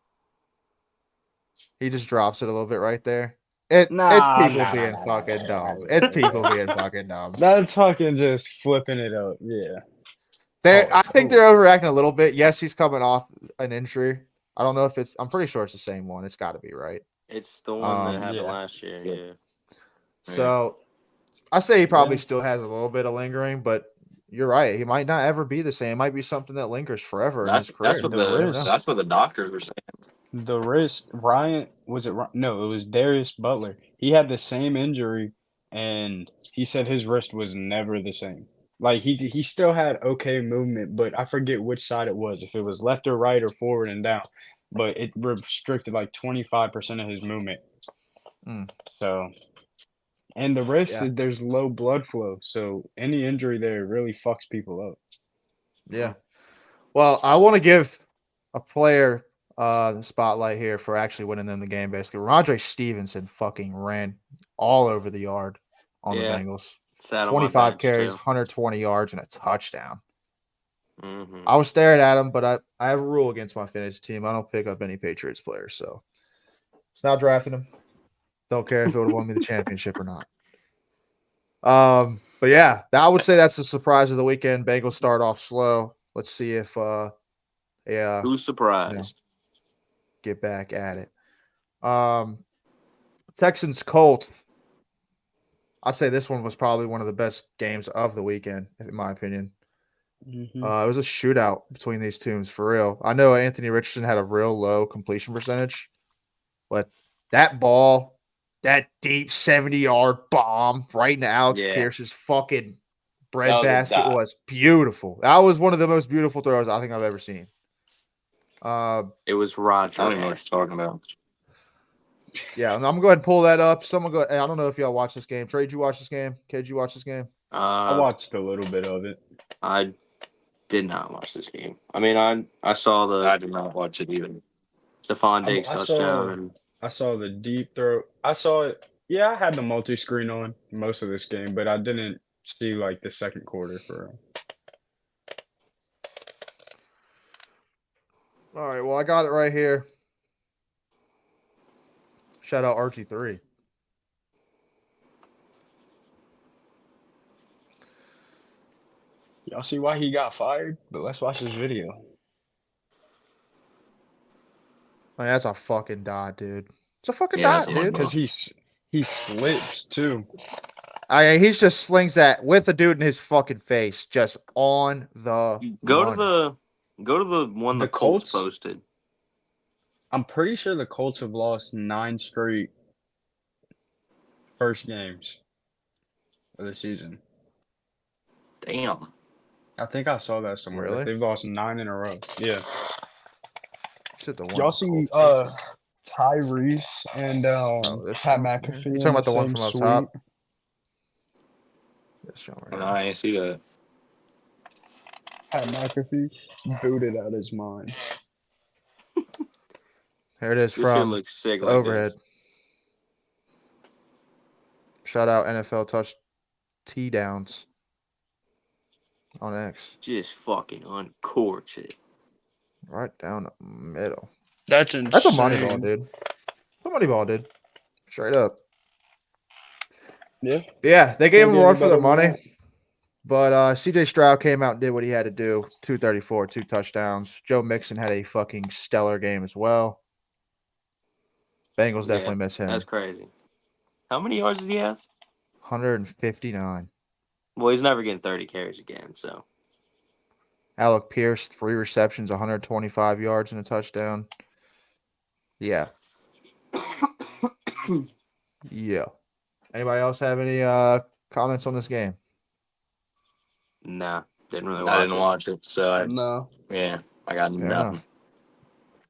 He just drops it a little bit right there. It's people being fucking dumb. It's people being fucking dumb. That's fucking just flipping it up. Yeah. I think they're overreacting a little bit. Yes, he's coming off an injury. I don't know if I'm pretty sure it's the same one. It's got to be, right? It's the one that happened last year. Yeah. So I say he probably still has a little bit of lingering, but you're right. He might not ever be the same. It might be something that lingers forever in his career. That's what the doctors were saying. The wrist, Ryan, was it? No, it was Darius Butler. He had the same injury and he said his wrist was never the same. Like he still had okay movement, but I forget which side it was, if it was left or right or forward and down. But it restricted like 25% of his movement. So, and the wrist, there's low blood flow, so any injury there really fucks people up. Yeah. Well, I want to give a player the spotlight here for actually winning them the game. Basically, Ramondre Stevenson fucking ran all over the yard on the Bengals. 25 carries, 120 yards, and a touchdown. Mm-hmm. I was staring at him, but I have a rule against my fantasy team. I don't pick up any Patriots players, so it's not drafting him. Don't care if it would have won me the championship or not. But yeah, I would say that's the surprise of the weekend. Bengals start off slow. Let's see if who's surprised? Get back at it. Texans Colts. I'd say this one was probably one of the best games of the weekend, in my opinion. Mm-hmm. It was a shootout between these teams for real. I know Anthony Richardson had a real low completion percentage, but that ball, that deep 70-yard bomb right into Alex Pierce's fucking breadbasket was beautiful. That was one of the most beautiful throws I think I've ever seen. It was Roger. I don't even know what you're talking about. Yeah, I'm going to go ahead and pull that up. Someone go. Hey, I don't know if y'all watched this game. Trey, did you watch this game? Kid, did you watch this game? I watched a little bit of it. I did not watch this game. I mean, I saw the. I did not watch it either. Stephon Diggs touchdown. I saw the deep throw. I saw it. Yeah, I had the multi-screen on most of this game, but I didn't see like the second quarter for real. All right, well, I got it right here. Shout out RG3. Y'all see why he got fired? But let's watch this video. I mean, that's a fucking dot, dude. It's a fucking dot, dude. Because he slips too. He just slings that with the dude in his fucking face, just on the. Go to the one the Colts posted. I'm pretty sure the Colts have lost 9 straight first games of the season. Damn. I think I saw that somewhere. Really? They've lost 9 in a row. Yeah. Y'all see Tyrese and Pat McAfee? You talking about the one from up top? I ain't see that. Pat McAfee booted out his mind. Here it is from overhead. Shout out NFL touch T downs on X. Just fucking uncorks it. Right down the middle. That's insane. That's a money ball, dude. It's a money ball, dude. Straight up. Yeah. Yeah, they gave him a run for their money. But CJ Stroud came out and did what he had to do. 234, 2 touchdowns. Joe Mixon had a fucking stellar game as well. Bengals definitely miss him. That's crazy. How many yards did he have? 159. Well, he's never getting 30 carries again, so. Alec Pierce, 3 receptions, 125 yards and a touchdown. Yeah. Yeah. Anybody else have any comments on this game? Nah, didn't really watch it. So no. Yeah, I got nothing.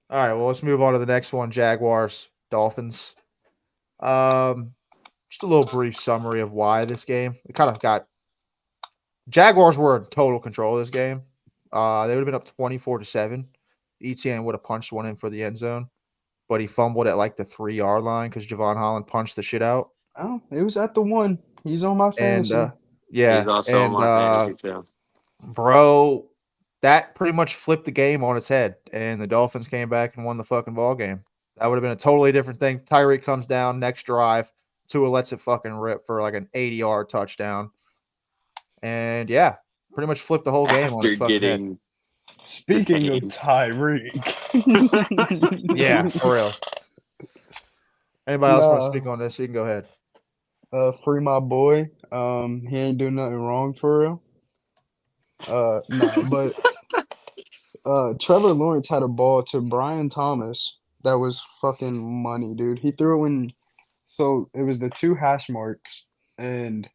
All right, well, let's move on to the next one. Jaguars, Dolphins. Just a little brief summary of why this game. It kind of got Jaguars were in total control of this game. They would have been up 24-7. ETN would have punched one in for the end zone, but he fumbled at like the 3-yard line because Javon Holland punched the shit out. Oh, it was at the 1. He's on my fantasy. And yeah, he's also on my fantasy too. Bro, that pretty much flipped the game on its head, and the Dolphins came back and won the fucking ball game. That would have been a totally different thing. Tyreek comes down next drive. Tua lets it fucking rip for like an 80-yard touchdown. And yeah, pretty much flipped the whole game on its fucking head. Speaking of Tyreek. Yeah, for real. Anybody else want to speak on this? You can go ahead. Free my boy. He ain't doing nothing wrong for real. No, but Trevor Lawrence had a ball to Brian Thomas that was fucking money, dude. He threw it so it was the 2 hash marks, and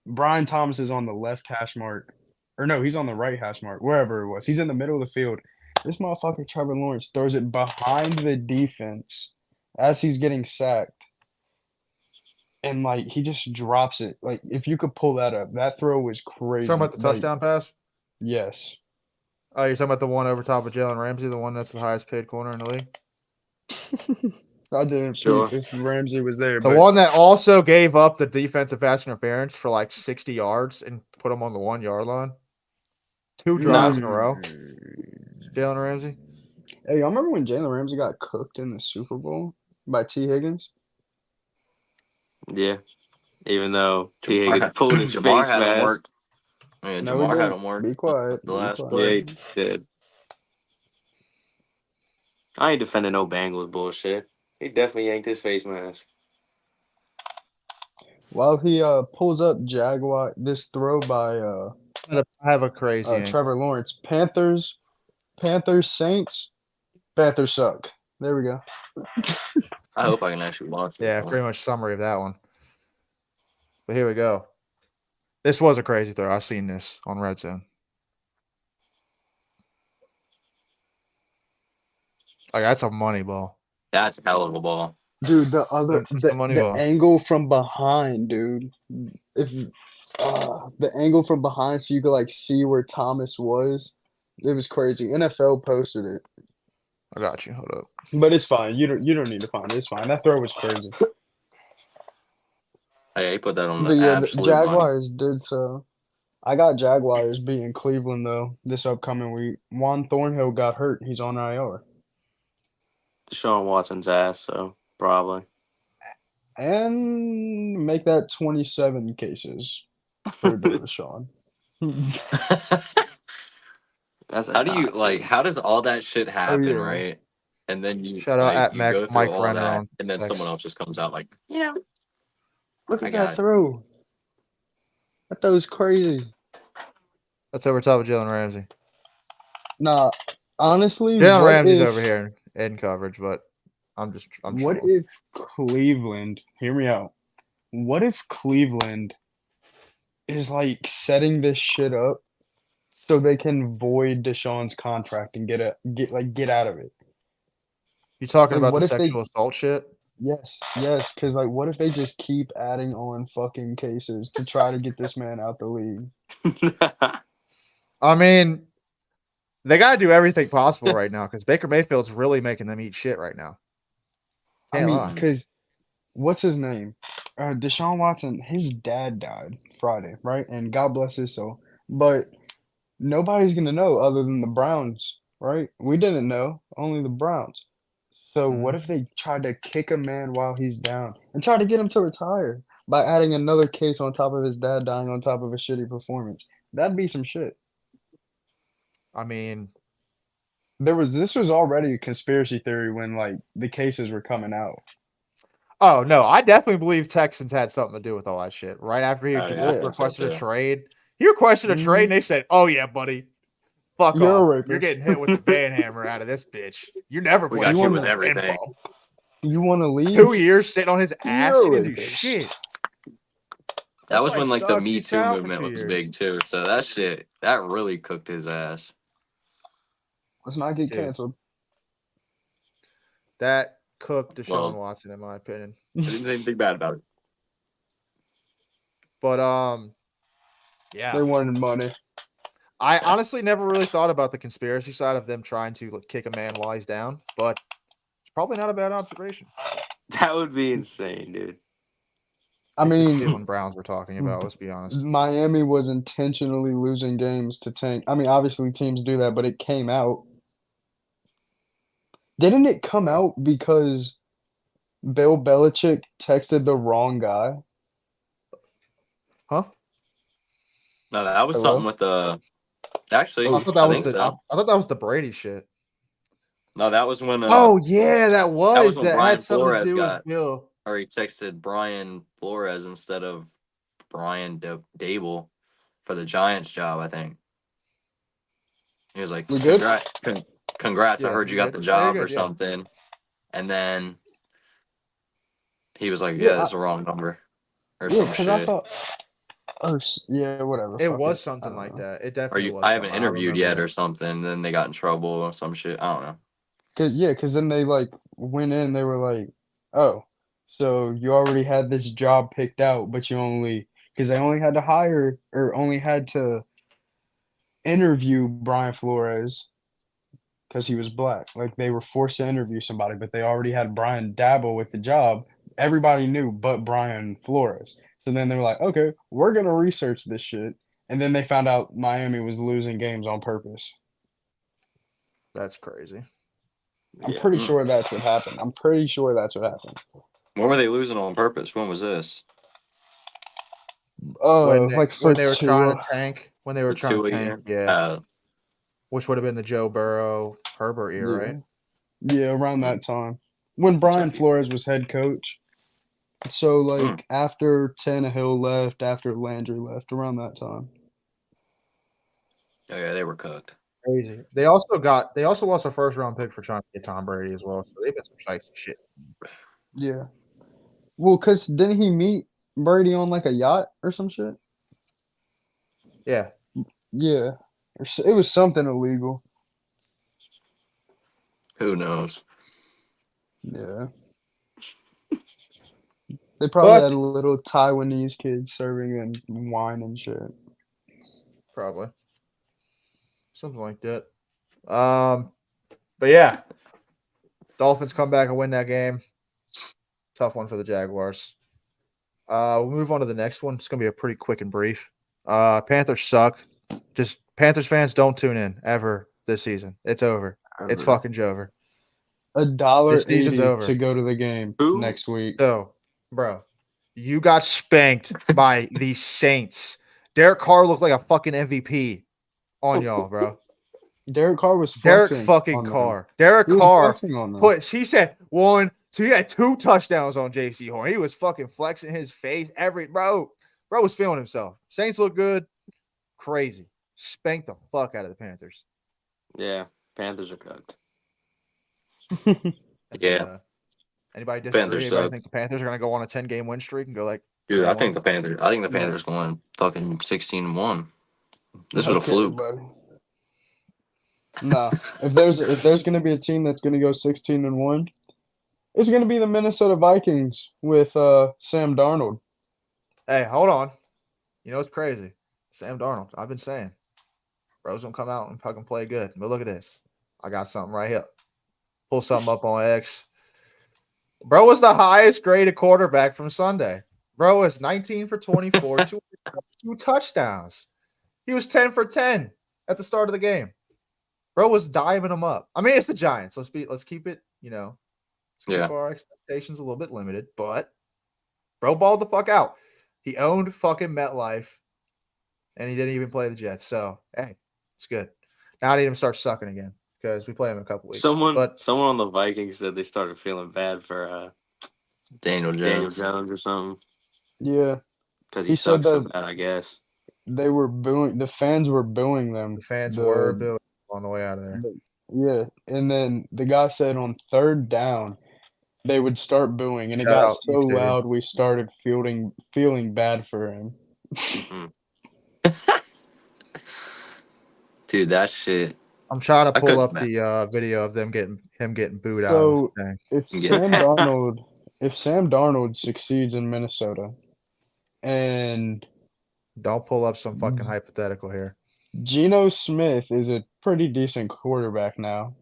Brian Thomas is on the left hash mark. Or no, he's on the right hash mark, wherever it was. He's in the middle of the field. This motherfucker, Trevor Lawrence, throws it behind the defense as he's getting sacked. And, like, he just drops it. Like, if you could pull that up, that throw was crazy. Talking about the touchdown pass? Yes. Oh, you're talking about the one over top of Jalen Ramsey, the one that's the highest paid corner in the league? I didn't Sure. peep if Ramsey was there. The but one that also gave up the defensive pass interference for like 60 yards and put him on the 1 yard line. 2 drives in a row. Jalen Ramsey. Hey, y'all remember when Jalen Ramsey got cooked in the Super Bowl by T. Higgins? Yeah. Even though T. Higgins pulled his Jamar face had him mask. worked. Yeah, No, he Jamar had didn't. him worked. Be quiet. The Be last quiet. Yeah, play. he did. I ain't defending no Bengals bullshit. He definitely yanked his face mask. While he pulls up this throw by I have a crazy. Trevor Lawrence. Panthers, Saints. Panthers suck. There we go. I hope I can actually watch this. Yeah, one. pretty much summary of that one. But here we go. This was a crazy throw. I've seen this on Red Zone. Like, that's a money ball. That's a hell of a ball. Dude, the money ball. angle from behind, dude. If the angle from behind, so you could like see where Thomas was. It was crazy. NFL posted it, I got you. Hold up. but it's fine. You don't need to find it. It's fine. That throw was crazy. Hey, he put that on But the yeah, the absolute money. Jaguars did so. I got Jaguars beating Cleveland though this upcoming week. Juan Thornhill got hurt. He's on IR. Deshaun Watson's ass, so probably. And make that 27 cases for Deshaun. That's How do you like? How does all that shit happen, yeah. right? And then you Shout out like, at you Mac- go through Mike all Renner that, on and then X. someone else just comes out like, Look I at got that it. throw. That throw crazy. That's over top of Jalen Ramsey. Nah, honestly, Jalen what Ramsey's if, over here in coverage, but I'm what sure. if Cleveland, hear me out. What if Cleveland is like setting this shit up so they can void Deshaun's contract and get out of it? You talking Like, about what the if they- sexual assault shit? Yes, because like what if they just keep adding on fucking cases to try to get this man out the league? I mean, they got to do everything possible right now because Baker Mayfield's really making them eat shit right now. I Can't mean, lie. because what's his name? Deshaun Watson, his dad died Friday, right? And God bless his soul. But nobody's going to know other than the Browns, right? We didn't know, only the Browns. So what if they tried to kick a man while he's down and try to get him to retire by adding another case on top of his dad dying on top of a shitty performance? That'd be some shit. I mean, This was already a conspiracy theory when like the cases were coming out. oh no, I definitely believe Texans had something to do with all that shit. Right after he Oh, yeah, I think so, requested a too. trade, he requested a trade, and they said, "Oh yeah, buddy, fuck You're a off. rapist." You're getting hit with the van hammer out of this bitch. You never We played got you with with everything." You want to leave? 2 years sitting on his ass, You're he didn't do rapist. shit. That That's was why when he like the sucks. Me He's Too out for movement 2 was years. big too. So that shit that really cooked his ass. Let's not get Dude. canceled. That cooked Deshaun Well- Watson, in my opinion. I didn't say anything bad about it. But yeah. They wanted money. I honestly never really thought about the conspiracy side of them trying to kick a man while he's down, but it's probably not a bad observation. That would be insane, dude. I It's the mean, Cleveland Browns we're talking about. Let's be honest. Miami was intentionally losing games to tank. I mean, obviously teams do that, but it came out. Didn't it come out because Bill Belichick texted the wrong guy? Huh? No, that was Hello? something with the. Actually, I thought that was think the so. I thought that was the Brady shit. No, that was when. Oh yeah, that was when that Brian had something Flores to do got- with Bill. or he texted Brian Flores instead of Brian Dable for the Giants job. I think he was like, We good? Congrats! I Yeah, heard you you're got the good. job You're or good, yeah. something." And then he was like, Yeah, "Yeah, that's the wrong number." or Yeah, some because I shit. thought. Yeah, whatever. It fuck was it. I something don't like know. that. It Or definitely was. I haven't Something. I interviewed remember yet that. or something. Then they got in trouble or some shit. I don't know. Because then they like went in. They were like, "Oh, so you already had this job picked out, but because they only had to hire or only had to interview Brian Flores because he was black. Like they were forced to interview somebody, but they already had Brian Dabble with the job. Everybody knew but Brian Flores. So then they were like, okay, we're gonna research this shit. And then they found out Miami was losing games on purpose. That's crazy. I'm Yeah. pretty sure that's what happened. What were they losing on purpose? When was this? Like for when they were trying to tank. When they were For trying to 2 a tank, year? yeah. Which would have been the Joe Burrow Herbert year, yeah, right? yeah, around that time when Brian Flores was head coach. So like after Tannehill left, after Landry left, around that time. Oh yeah, they were cooked. Crazy. They also lost a first round pick for trying to get Tom Brady as well. So they've been some shiesty shit. Yeah. Well, because didn't he meet Brady on like a yacht or some shit? Yeah. Yeah. It was something illegal. Who knows? Yeah. They probably But had a little Taiwanese kid serving them wine and shit. probably. Something like that. But yeah. Dolphins come back and win that game. Tough one for the Jaguars. We'll move on to the next one. It's gonna be a pretty quick and brief. Panthers suck. Just Panthers fans don't tune in ever this season. It's over. It's fucking over. This season's $1.80 over. to go to the game Who? next week. So, bro, you got spanked by the Saints. Derek Carr looked like a fucking MVP on y'all, bro. Derek Carr was Derek flexing fucking on them. Carr. Derek He was Carr flexing on them. he said 1, 2, he had 2 touchdowns on JC Horn. He was fucking flexing his face. Bro was feeling himself. Saints look good. Crazy. Spanked the fuck out of the Panthers. Yeah, Panthers are cooked. Yeah. Anybody disagree? Panthers Anybody suck. think the Panthers are gonna go on a 10-game win streak and go like Dude, I 21? think the Panthers going fucking 16-1. This was a Okay, fluke. buddy. Nah. If there's gonna be a team that's gonna go 16-1, it's gonna be the Minnesota Vikings with Sam Darnold. Hey, hold on. You know what's crazy? Sam Darnold. I've been saying, bro's gonna come out and fucking play good. But look at this. I got something right here. Pull something up on X. Bro was the highest graded quarterback from Sunday. Bro was 19 for 24, two touchdowns. He was 10 for 10 at the start of the game. Bro was diving them up. I mean, it's the Giants. Let's keep it, let's keep our expectations a little bit limited. But bro balled the fuck out. He owned fucking MetLife, and he didn't even play the Jets. So, hey, it's good. Now I need him to start sucking again because we play him in a couple weeks. Someone on the Vikings said they started feeling bad for Daniel Jones or something. Yeah. Because he sucks so bad, I guess. They were booing. The fans were booing them. The fans were booing on the way out of there. Yeah, and then the guy said on 3rd down they would start booing, and it Shout got out so YouTube. loud we started feeling bad for him. Dude, that shit. I'm trying to pull up the video of him getting booed out. So if Sam Darnold succeeds in Minnesota, and don't pull up some fucking hypothetical here. Geno Smith is a pretty decent quarterback now.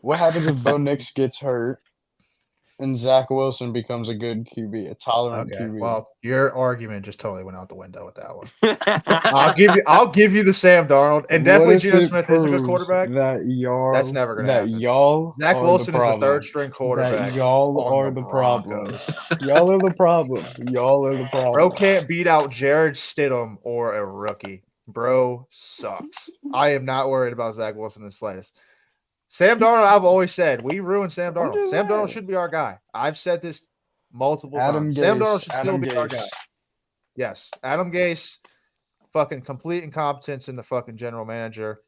What happens if Bo Nix gets hurt and Zach Wilson becomes a good QB, a tolerant QB? Well, your argument just totally went out the window with that one. I'll give you the Sam Darnold, and definitely Geno Smith is a good quarterback. That's never gonna happen. Zach Wilson is a 3rd-string quarterback. That y'all are the problem. Y'all are the problem. Y'all are the problem. Bro can't beat out Jared Stidham or a rookie. Bro sucks. I am not worried about Zach Wilson in the slightest. Sam Darnold, I've always said, we ruined Sam Darnold. Sam Darnold should be our guy. I've said this multiple times. Sam Darnold should still be our guy. Yes. Adam Gase, fucking complete incompetence in the fucking general manager.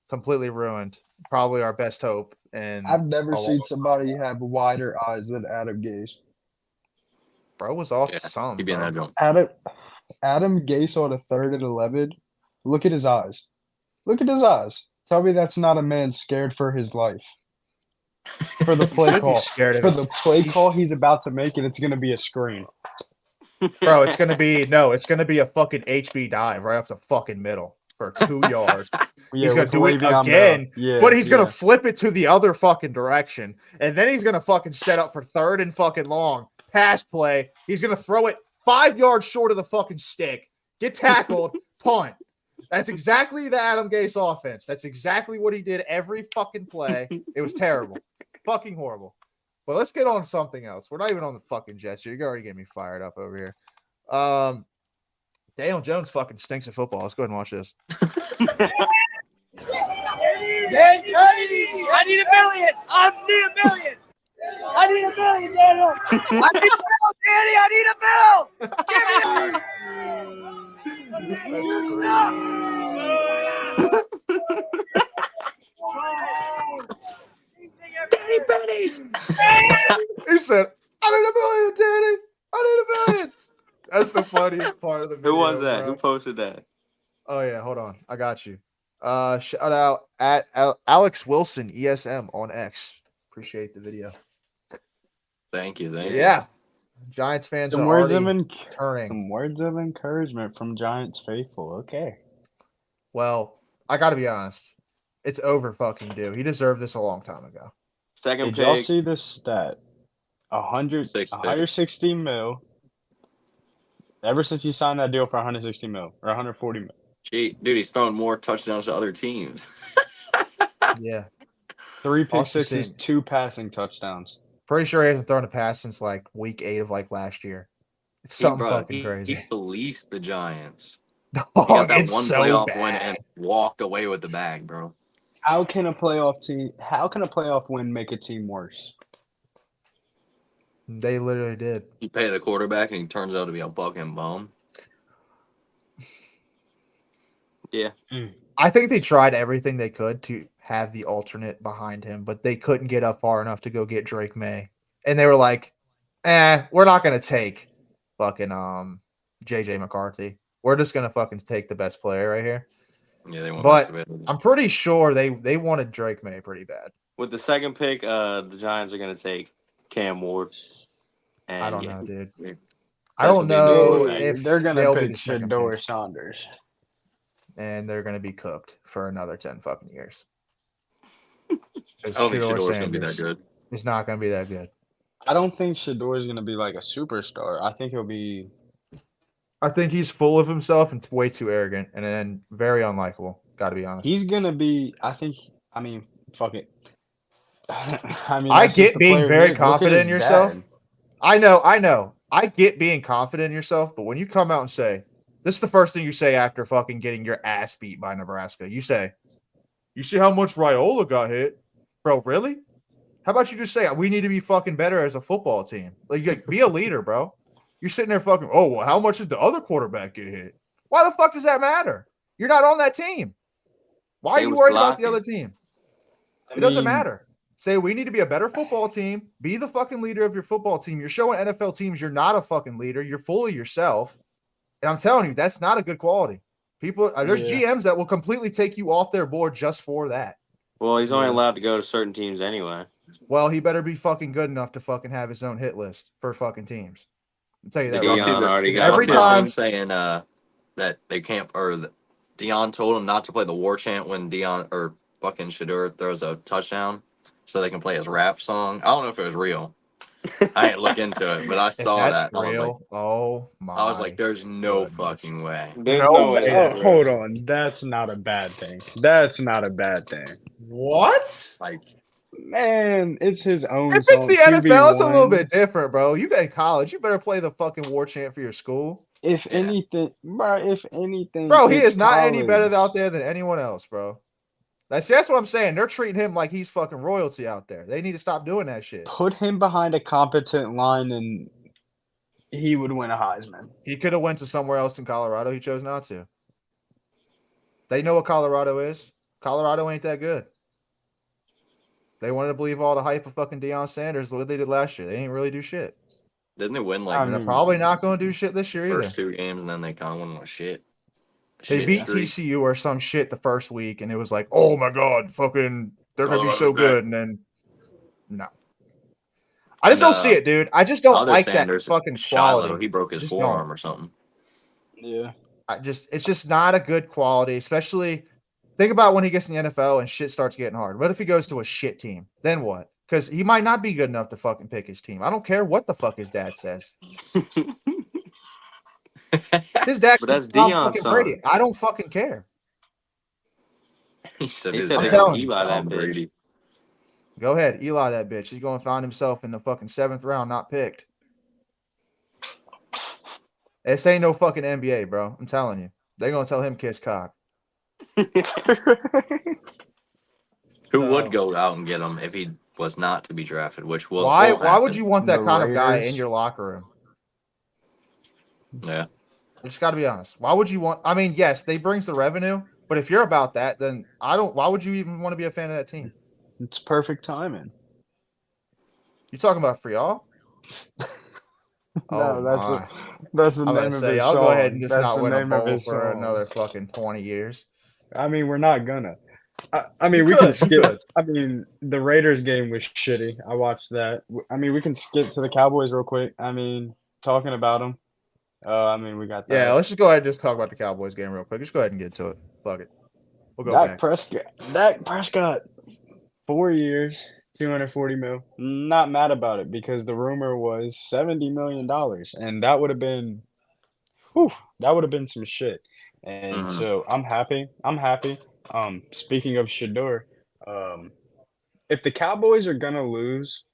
Completely ruined. Probably our best hope. And I've never seen somebody have wider eyes than Adam Gase. Bro was off Yeah, to some. he'd be in Bro. that jump. Adam Gase on a 3rd and 11. Look at his eyes. Look at his eyes. Tell me that's not a man scared for his life. For the play Should be call. scared of For his- the play he call he's about to make, and it's going to be a screen. Bro, it's gonna be a fucking HB dive right up the fucking middle for 2 yards. Yeah, He's gonna with do it Le'Veon again, Bell. Yeah, but he's gonna yeah. flip it to the other fucking direction, and then he's gonna fucking set up for 3rd and fucking long pass play. He's gonna throw it 5 yards short of the fucking stick, get tackled, punt. That's exactly the Adam Gase offense. That's exactly what he did every fucking play. It was terrible, fucking horrible. But let's get on something else. We're not even on the fucking Jets. You're already getting me fired up over here. Daniel Jones fucking stinks at football. Let's go ahead and watch this. I need $1 million. I need $1 million. I need $1 million, Daniel. I need $1 bill, Danny. I need $1 bill. Danny pennies. He said, I need $1 million, Danny. I need $1 million. That's the funniest part of the video. Who was that? Bro. Who posted that? Oh, yeah. Hold on. I got you. Shout out at Alex Wilson, ESM on X. Appreciate the video. Thank you. Yeah. Giants fans Some are words already of turning. Some words of encouragement from Giants faithful. Okay. Well, I got to be honest. It's over fucking due. He deserved this a long time ago. Second Did y'all pick. see this stat? 160 mil. Ever since he signed that deal for 160 mil or 140 mil. Gee, dude, he's throwing more touchdowns to other teams. Yeah. 3 pick Austin sixes, Saint. 2 passing touchdowns. Pretty sure he hasn't thrown a pass since like week 8 of like last year. It's something fucking crazy. He fleeced the Giants. Oh, He got that it's one so playoff bad. win and walked away with the bag, bro. How can a playoff win make a team worse? They literally did. You pay the quarterback and he turns out to be a fucking bum. Yeah. I think they tried everything they could to have the alternate behind him, but they couldn't get up far enough to go get Drake May. And they were like, we're not going to take fucking JJ McCarthy. We're just going to fucking take the best player right here. Yeah, they won't. But I'm pretty sure they wanted Drake May pretty bad. With the second pick, the Giants are going to take Cam Ward. And I don't know, dude. I That's don't what they know do. if They're going they'll to be pick the second Shador pick. Saunders. And they're going to be cooked for another 10 fucking years. I don't think Shador's going to be that good. It's not going to be that good. I don't think Shador is going to be like a superstar. I think he'll be. I think he's full of himself and way too arrogant and then very unlikable. Got to be honest. He's going to be. I mean, fuck it. I get being very confident in yourself. I know. I get being confident in yourself, but when you come out and say, this is the first thing you say after fucking getting your ass beat by Nebraska. You say, you see how much Raiola got hit? Bro, really? How about you just say, we need to be fucking better as a football team? Like, be a leader, bro. You're sitting there fucking, oh, well, how much did the other quarterback get hit? Why the fuck does that matter? You're not on that team. Why are you worried about the other team? It doesn't matter. Say, we need to be a better football team. Be the fucking leader of your football team. You're showing NFL teams you're not a fucking leader. You're full of yourself. And I'm telling you, that's not a good quality. There's GMs that will completely take you off their board just for that. Well, he's only allowed to go to certain teams anyway. Well, he better be fucking good enough to fucking have his own hit list for fucking teams. I'll tell you that. Every time saying that they can't, or Deion told him not to play the war chant when Deion or fucking Shador throws a touchdown, so they can play his rap song. I don't know if it was real. I didn't look into it, but I saw that. Real, I was like, oh my! I was like, there's no fucking way. There's no way. Hold on. That's not a bad thing. What? Like, man, it's his own. If it's the NFL, it's a little bit different, bro. You got in college, you better play the fucking war chant for your school. If anything, bro. Bro, he is not any better out there than anyone else, bro. That's what I'm saying. They're treating him like he's fucking royalty out there. They need to stop doing that shit. Put him behind a competent line and he would win a Heisman. He could have went to somewhere else in Colorado. He chose not to. They know what Colorado is. Colorado ain't that good. They wanted to believe all the hype of fucking Deion Sanders. What they did last year. They didn't really do shit. Didn't they win They're probably not going to do shit this year first either. 2 games, and then they kind of won like shit. They beat TCU or some shit the first week, and it was like, oh my god, fucking, they're gonna be so good, and then no. I just don't see it, dude. I just don't like Sanders, that fucking quality. Shiloh, he broke his forearm or something. Yeah. It's just not a good quality, especially think about when he gets in the NFL and shit starts getting hard. What if he goes to a shit team? Then what? Because he might not be good enough to fucking pick his team. I don't care what the fuck his dad says. His dad, but that's Deion's son. Brady. I don't fucking care. He said Eli that Brady. Go ahead, Eli that bitch. He's going to find himself in the fucking 7th round, not picked. This ain't no fucking NBA, bro. I'm telling you. They're going to tell him kiss cock. Who would go out and get him if he was not to be drafted? Which will why would you want that kind of guy in your locker room? Yeah. I just got to be honest. Why would you want? I mean, yes, they brings the revenue, but if you're about that, then I don't. Why would you even want to be a fan of that team? It's perfect timing. You talking about for y'all? No, that's the name of his song. I'll go ahead and just not win a bowl for another fucking 20 years. I mean, we're not gonna. I mean, we can skip. I mean, the Raiders game was shitty. I watched that. I mean, we can skip to the Cowboys real quick. I mean, talking about them. I mean, we got that. Yeah, let's just go ahead and just talk about the Cowboys game real quick. Just go ahead and get to it. Fuck it. We'll go back. Dak Prescott, 4 years, $240 million. Not mad about it because the rumor was $70 million, and that would have been, some shit. And so I'm happy. Speaking of Shador, if the Cowboys are gonna lose,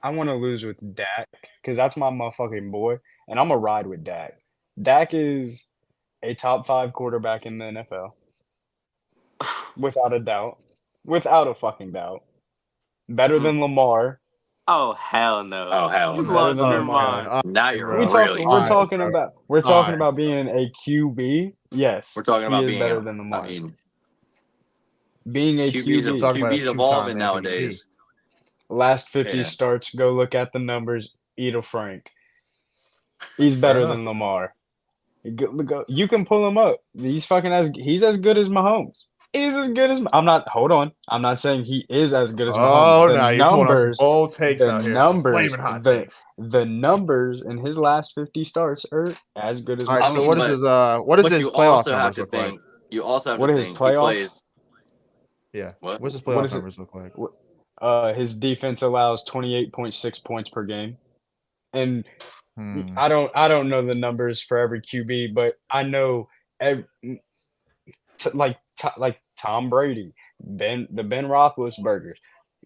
I want to lose with Dak because that's my motherfucking boy, and I'm gonna ride with Dak. Dak is a top 5 quarterback in the NFL, without a doubt, without a fucking doubt. Better than Lamar. Oh hell no! Oh hell no! Lost your mind. Now you're we're talking about being a QB. Yes, we're talking about being better than Lamar. I mean, being a QB. QB's evolving nowadays. Last 50 starts, go look at the numbers. Eat a Frank. He's better than Lamar. You can pull him up. He's as good as Mahomes. He's as good as I'm not saying he is as good as Mahomes. Oh, now you're pulling out some bold takes out here. The numbers in his last 50 starts are as good as Mahomes. All right, so what is his playoff numbers look like? You also have to think he plays. Yeah. What's his playoff numbers look like? His defense allows 28.6 points per game, and I don't know the numbers for every QB, but I know like Tom Brady, Ben Roethlisberger,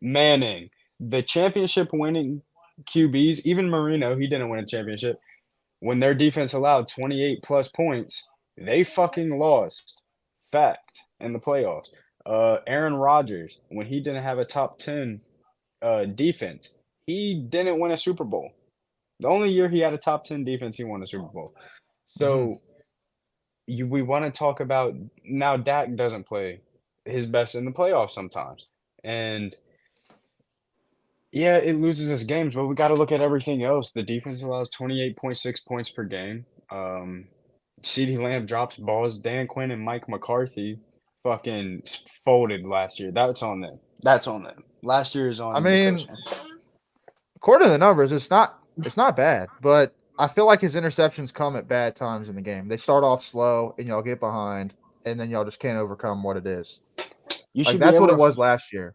Manning, the championship winning QBs, even Marino, he didn't win a championship. When their defense allowed 28 plus points, they fucking lost. Fact in the playoffs. Aaron Rodgers, when he didn't have a top 10 defense, he didn't win a Super Bowl. The only year he had a top 10 defense, he won a Super Bowl. So we want to talk about now Dak doesn't play his best in the playoffs sometimes. And yeah, it loses us games, but we got to look at everything else. The defense allows 28.6 points per game. CeeDee Lamb drops balls. Dan Quinn and Mike McCarthy fucking folded last year. That's on them. Last year is on. I mean, according to the numbers, it's not bad, but I feel like his interceptions come at bad times in the game. They start off slow, and y'all get behind, and then y'all just can't overcome what it is. That's what it was last year.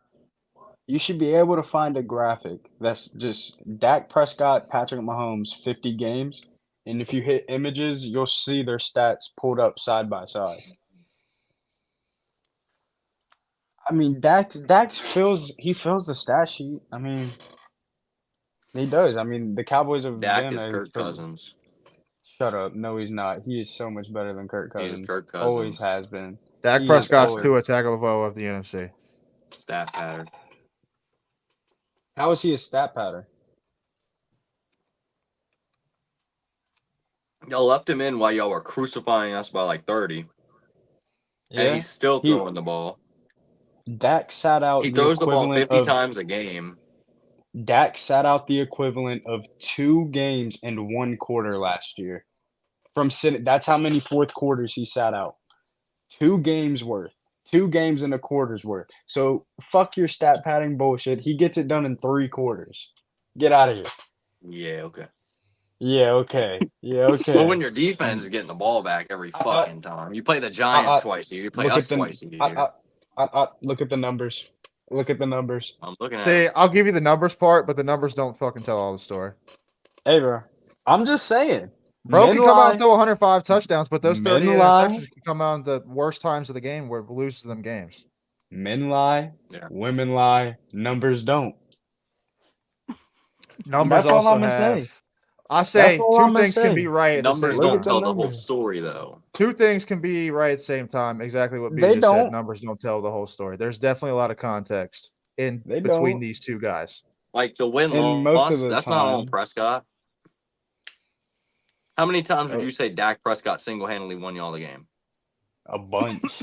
You should be able to find a graphic that's just Dak Prescott, Patrick Mahomes, 50 games, and if you hit images, you'll see their stats pulled up side by side. I mean, Dak fills the stat sheet. I mean, he does. I mean, the Cowboys have Dak is Kirk Cousins. Shut up. No, he's not. He is so much better than Kirk Cousins. He is Kirk Cousins. Always has been. Dak Prescott's Tua Tagovailoa of the NFC. Stat pattern. How is he a stat pattern? Y'all left him in while y'all were crucifying us by like 30. Yeah. And he's still throwing the ball. Dak sat out. He throws the ball 50 times a game. Dak sat out the equivalent of 2 games and 1 quarter last year. That's how many fourth quarters he sat out. 2 games worth. 2 games and a quarter's worth. So fuck your stat padding bullshit. He gets it done in 3 quarters. Get out of here. Yeah, okay. Yeah, okay. Yeah, okay. Well, when your defense is getting the ball back every fucking time, you play the Giants twice a year. You play us twice a year. Look at the numbers. Look at the numbers. I'm looking at See, it. I'll give you the numbers part, but the numbers don't fucking tell all the story. Hey, bro. I'm just saying. Bro Men can come out lie. and throw 105 touchdowns, but those 30 Men lie. interceptions can come out in the worst times of the game where it loses them games. Men lie. Yeah. Women lie. Numbers don't. Numbers That's all also I'm gonna have. say. I say That's all I'm two gonna things can say. be right at the Numbers same Look don't at the time. tell the whole numbers. story, though. Two things can be right at the same time. Exactly what B They just said. don't. Numbers don't tell the whole story. There's definitely a lot of context in They between don't. these two guys. Like the win And most loss, of the that's not on time- Prescott. How many times would Oh. you say Dak Prescott single-handedly won y'all the game? A bunch.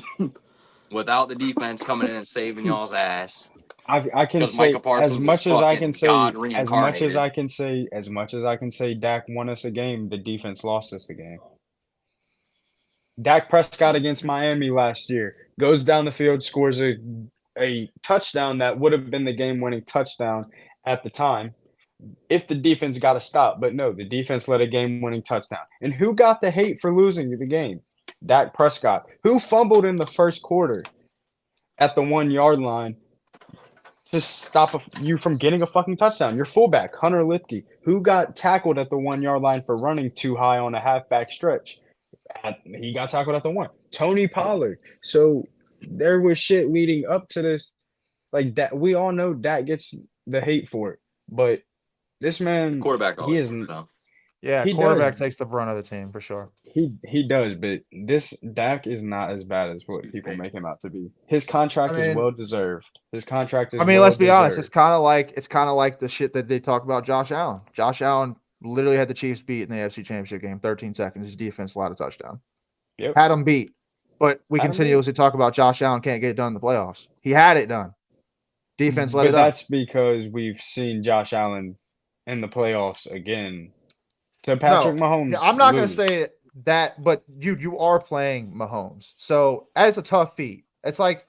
Without the defense coming in and saving y'all's ass. I can Because say Micah Parsons as much is as I fucking can say God as much as reincarnated. I can say Dak won us a game, the defense lost us the game. Dak Prescott against Miami last year goes down the field, scores a touchdown that would have been the game-winning touchdown at the time if the defense got a stop. But no, the defense led a game-winning touchdown. And who got the hate for losing the game? Dak Prescott, who fumbled in the first quarter at the 1-yard line to stop you from getting a fucking touchdown. Your fullback, Hunter Lipke, who got tackled at the 1-yard line for running too high on a halfback stretch. He got tackled at the 1. Tony Pollard. So there was shit leading up to this. Like that, we all know Dak gets the hate for it, but this man, Quarterback he always isn't. so. Yeah, He quarterback does. takes the brunt of the team for sure. He does, but this Dak is not as bad as what people make him out to be. His contract is well deserved. His contract is. Let's be honest. It's kind of like the shit that they talk about Josh Allen. Josh Allen literally had the Chiefs beat in the AFC Championship game, 13 seconds. His defense allowed a touchdown. Yep. Had them beat, but we Had 'em continuously talk about Josh Allen can't get it done in the playoffs. He had it done. Defense let But it up. that's because we've seen Josh Allen in the playoffs again. So Patrick Mahomes. I'm not going to lose. say that, but you are playing Mahomes, so it's a tough feat. It's like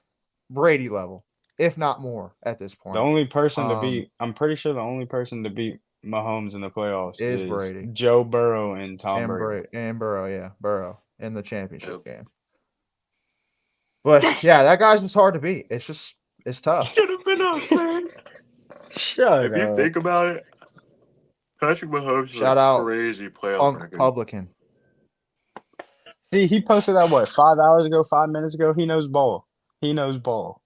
Brady level, if not more, at this point. The only person to beat, I'm pretty sure the only person to beat Mahomes in the playoffs is Brady, Joe Burrow, and Tom Brady. And Burrow, yeah, Burrow in the championship game. But yeah, that guy's just hard to beat. It's tough. Should have been us, man. Shut If you think about it, Patrick Mahomes Shout out crazy playoff record. Republican. See, he posted that 5 hours ago, 5 minutes ago. He knows ball. He knows ball.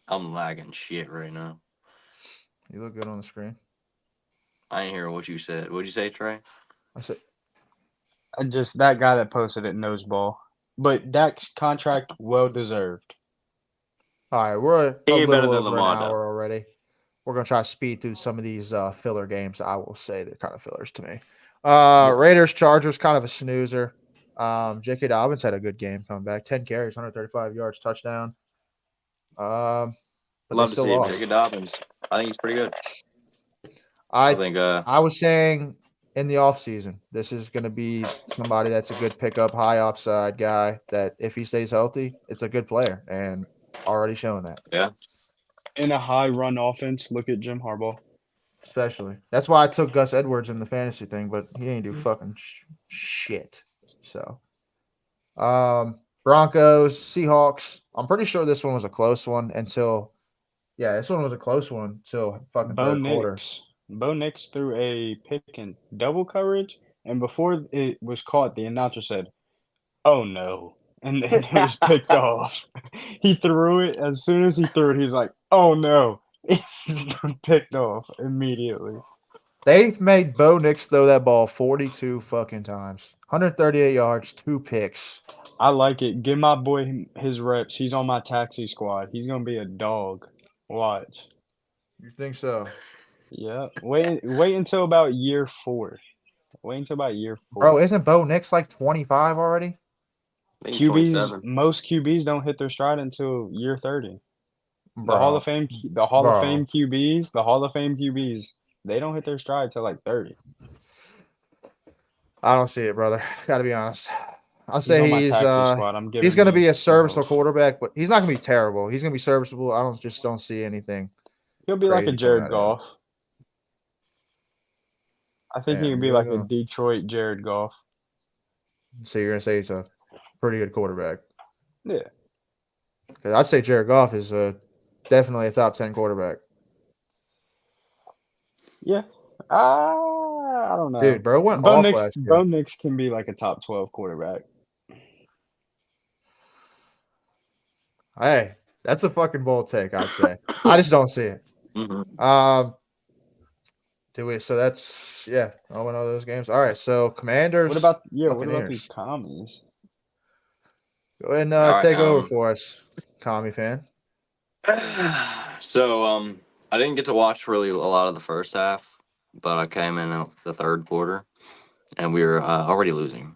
I'm lagging shit right now. You look good on the screen. I ain't hear what you said. What'd you say, Trey? I said, Just that guy that posted it knows ball. But Dak's contract well deserved. all right, we're a He ain't better little than over an Lamar, though. hour already. We're gonna try to speed through some of these filler games. I will say they're kind of fillers to me. Raiders Chargers, kind of a snoozer. J.K. Dobbins had a good game coming back. 10 carries, 135 yards, touchdown. But Love they to still see him. lost. J.K. Dobbins. I think he's pretty good. I think I was saying in the offseason, this is going to be somebody that's a good pickup, high upside guy that if he stays healthy, it's a good player and already showing that. Yeah. In a high run offense, look at Jim Harbaugh. Especially. That's why I took Gus Edwards in the fantasy thing, but he ain't do fucking shit. So, Broncos, Seahawks. I'm pretty sure this one was a close one until this one was a close one until fucking third quarter. Bo Nix threw a pick in double coverage, and before it was caught, the announcer said, "Oh no." And then it was picked off. He threw it. As soon as he threw it, he's like, "Oh no." Picked off immediately. They've made Bo Nix throw that ball 42 fucking times. 138 yards, 2 picks. I like it. Give my boy his reps. He's on my taxi squad. He's going to be a dog. Watch. You think so? Yeah. Wait until about year 4. Wait until about year 4. Bro, isn't Bo Nix like 25 already? I think he's 27. Most QBs don't hit their stride until year 30. The Hall of Fame QBs, they don't hit their stride till like 30. I don't see it, brother. Got to be honest. I'll He's on say my he's taxi squad. I'm giving he's going to him be a serviceable 12. quarterback, but he's not going to be terrible. He's going to be serviceable. I don't see anything. He'll be like a crazy Jared coming out of Goff. I think he Damn, can be you like really a gonna- Detroit Jared Goff. So you're going to say he's a pretty good quarterback. Yeah. 'Cause I'd say Jared Goff is definitely a top 10 quarterback. Yeah. I don't know. Dude, bro went Bo off Nix, last year. Bo Nix can be like a top 12 quarterback. Hey, that's a fucking bold take, I'd say. I just don't see it. Mm-hmm. So that's all one of those games. All right, so Commanders. What about these Buccaneers. commies? Go ahead and All right, take over for us, commie fan. So I didn't get to watch really a lot of the first half, but I came in the third quarter, and we were already losing.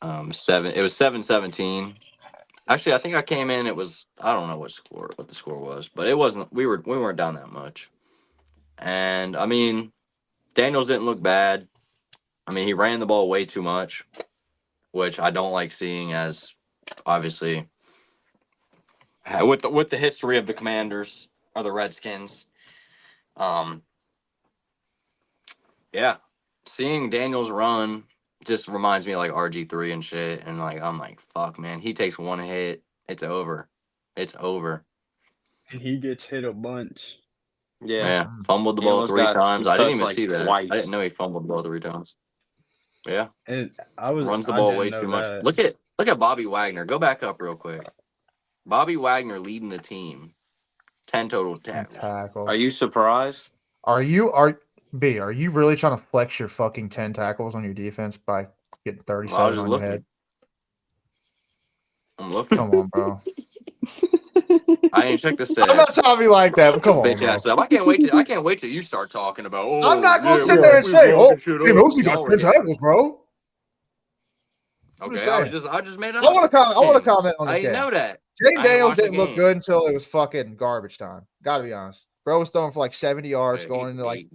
It was 7-17. Actually, I think I came in. It was, I don't know what the score was, but it wasn't. We weren't down that much. And I mean, Daniels didn't look bad. I mean, he ran the ball way too much, which I don't like seeing, as obviously with the history of the Commanders or the Redskins. Yeah, seeing Daniels run just reminds me of like RG3 and shit, and like I'm like, fuck, man, he takes one hit, it's over. And he gets hit a bunch. Yeah, fumbled the He ball almost 3 got times. I didn't even touched, like, see that. twice. I didn't know he fumbled the ball 3 times. Yeah, And runs the ball way too much. Look at Bobby Wagner. Go back up real quick. Bobby Wagner leading the team. 10 total tackles. Are you surprised? Are you really trying to flex your fucking 10 tackles on your defense by getting 37 on your head? I'm looking. Come on, bro. I ain't checked the stats. I'm not trying to be like that, but come on, Bitch bro. ass up. I can't wait till you start talking about. Oh, I'm not gonna yeah, sit there and say, "Oh, he mostly Y'all got were 10 tackles, bro." Okay, I just made it up. I want to comment on this I didn't game. know that. Jay I Daniels watched the didn't look game. good until it was fucking garbage time. Gotta be honest. Bro was throwing for like 70 yards going into like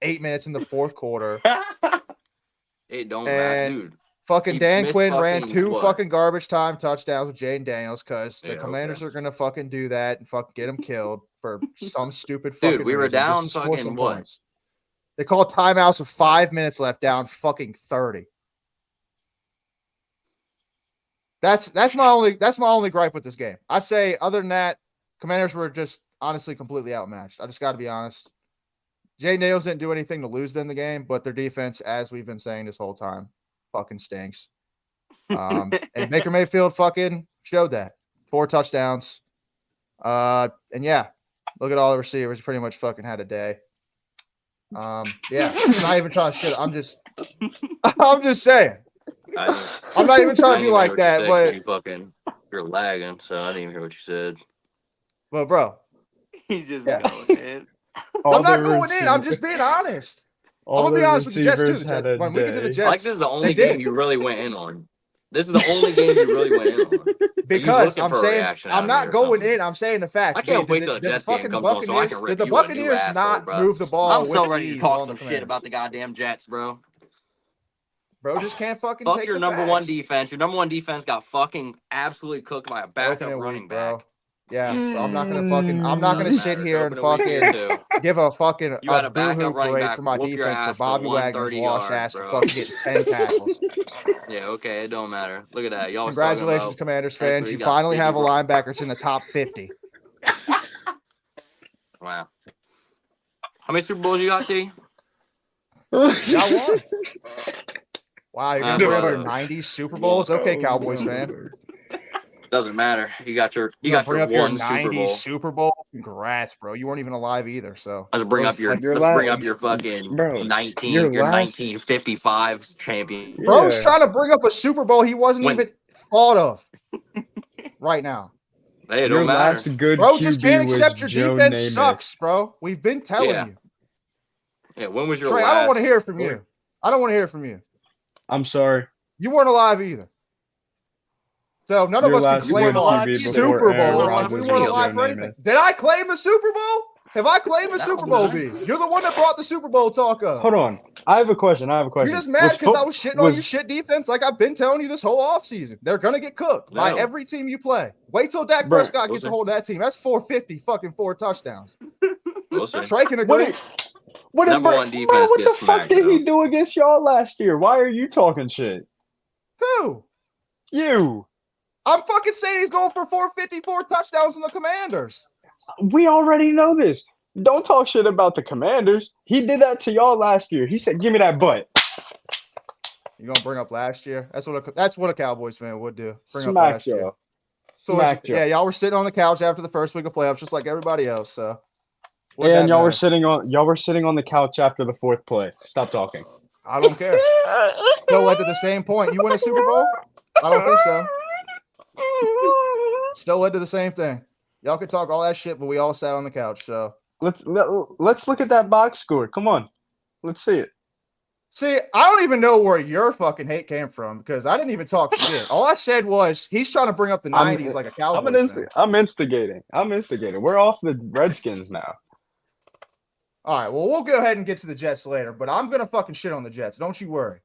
8 minutes in the fourth quarter. It don't matter, dude. Fucking He Dan missed Quinn ran fucking 2 what? fucking garbage time touchdowns with Jaden Daniels because the Yeah, Commanders okay. are gonna fucking do that and fucking get him killed for some stupid fucking Dude, we were reason, down just to score fucking some what? points. They called timeouts with 5 minutes left, down fucking 30. That's my only gripe with this game. I'd say other than that, Commanders were just honestly completely outmatched. I just got to be honest. Jay Nails didn't do anything to lose them the game, but their defense, as we've been saying this whole time, fucking stinks. And Baker Mayfield fucking showed that. 4 touchdowns. And yeah, look at all the receivers. Pretty much fucking had a day. Yeah, I'm not even trying to shit. I'm just saying. I'm not even trying to be like that, but you're lagging, so I didn't even hear what you said. But bro, He's just going in. I'm not going in. I'm just being honest. I'm gonna be honest with the Jets too. When we get to the Jets, like this is the only game you really went in on. This is the only game you really went in on. Because I'm saying I'm not going in. I'm saying the facts. I can't wait till the Jets game comes on so I can rip you a new asshole, bro. Did the Buccaneers not move the ball? I'm so ready to talk some shit about the goddamn Jets, bro. Bro just can't fucking fuck take your the number facts. one defense. Your number one defense got fucking absolutely cooked by a backup running back. Yeah, so I'm not gonna sit here and fucking give a fucking you had a boohoo parade for my defense for Bobby Wagner's lost ass for fucking getting 10 tackles. Yeah, okay, it don't matter. Look at that. Y'all Congratulations, Commanders fans. You finally have a linebacker that's in the top 50. Wow. How many Super Bowls you got, T? Got one. Wow, you're gonna bring up your 90s Super Bowls? Okay, Cowboys fan. Doesn't matter. You got your one Super Bowl. Super Bowl. Congrats, bro. You weren't even alive either. So let's bring up your fucking 1955 champion. Yeah. Bro's trying to bring up a Super Bowl he wasn't even thought of right now. Hey, it don't matter. Last good bro, QB just can't accept your Joe defense Namath. sucks, bro. We've been telling you. Yeah, when was your Trey, last? I don't want to hear from you. I don't want to hear from you. I'm sorry. You weren't alive either. So none of us can claim alive the before Super Aaron Bowl. Rodgers We was weren't Joe alive for anything. Did I claim the Super Bowl? Have I claimed the Super Bowl, B? You're the one that brought the Super Bowl talk up. Hold on. I have a question. You're just mad because I was shitting on your shit defense like I've been telling you this whole offseason. They're going to get cooked by every team you play. Wait till Dak Prescott gets a hold of that team. That's 450 fucking 4 touchdowns. Trey can agree. Number one defense. Bro, what the fuck did he do against y'all last year? Why are you talking shit? Who? You. I'm fucking saying he's going for 454 touchdowns in the Commanders. We already know this. Don't talk shit about the Commanders. He did that to y'all last year. He said, "Give me that butt." You gonna bring up last year? That's what a Cowboys fan would do. Bring up Smack last year. Smack Yeah, y'all were sitting on the couch after the first week of playoffs, just like everybody else. So, and y'all were sitting on the couch after the 4th play. Stop talking. I don't care. Still led to the same point. You win a Super Bowl? I don't think so. Still led to the same thing. Y'all could talk all that shit, but we all sat on the couch. So let's look at that box score. Come on, let's see it. See, I don't even know where your fucking hate came from because I didn't even talk shit. All I said was he's trying to bring up the 90s like a Cowboys fan. I'm instigating. We're off the Redskins now. All right, well, we'll go ahead and get to the Jets later, but I'm going to fucking shit on the Jets. Don't you worry.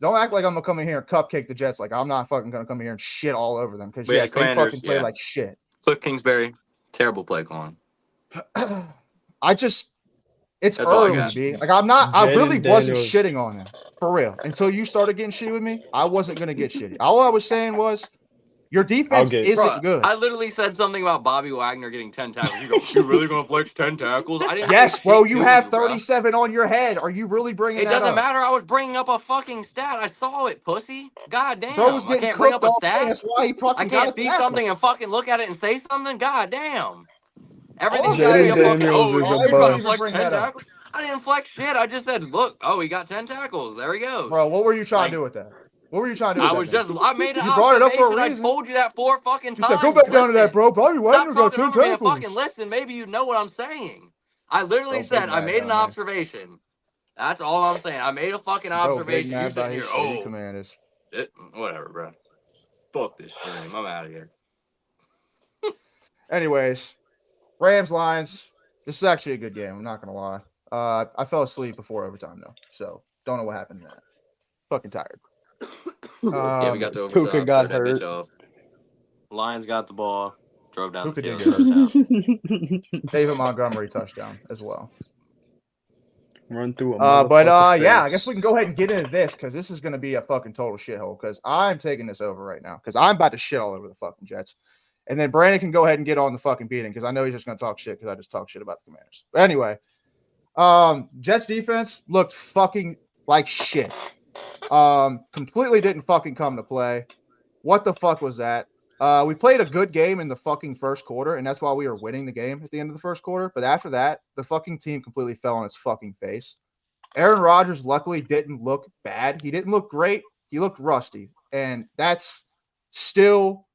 Don't act like I'm going to come in here and cupcake the Jets. Like, I'm not fucking going to come in here and shit all over them because, yes, they fucking play like shit. Cliff Kingsbury, terrible play calling. It's early, B. Like, I really wasn't shitting on them. For real. Until you started getting shitty with me, I wasn't going to get shitty. All I was saying was, your defense isn't good. I literally said something about Bobby Wagner getting 10 tackles. You go, you really going to flex 10 tackles? I didn't. Yes, bro, you have 37 on your head. Are you really bringing that up? It doesn't matter. I was bringing up a fucking stat. I saw it, pussy. God damn. Bro was getting I can't bring up a cooked stat. That's why he fucking I can't see something and fucking look at it and say something. God damn. Everything's got to be a fucking, you're trying to flex 10 tackles? I didn't flex shit. I just said, look, he got 10 tackles. There he goes. Bro, what were you trying to do with that? What were you trying to do? I made an you brought it up for a reason. I told you that 4 fucking times. You said, go back down to that, bro. Bobby Wagner got 10 tackles. Fucking listen, maybe you know what I'm saying. I literally said I made an observation. That's all I'm saying. I made a fucking observation. You're sitting here, Commanders. Whatever, bro. Fuck this stream. I'm out of here. Anyways, Rams, Lions. This is actually a good game. I'm not going to lie. I fell asleep before overtime, though. So, don't know what happened in that. Fucking tired. We got to overtime. Puka got hurt. Lions got the ball. Drove down the field. Touchdown. David Montgomery touchdown as well. Run through I guess we can go ahead and get into this because this is going to be a fucking total shithole because I'm taking this over right now because I'm about to shit all over the fucking Jets. And then Brandon can go ahead and get on the fucking beating because I know he's just going to talk shit because I just talk shit about the Commanders. But anyway, Jets defense looked fucking like shit. Completely didn't fucking come to play. What the fuck was that? We played a good game in the fucking first quarter, and that's why we were winning the game at the end of the first quarter. But after that, the fucking team completely fell on its fucking face. Aaron Rodgers luckily didn't look bad. He didn't look great. He looked rusty, and that's still,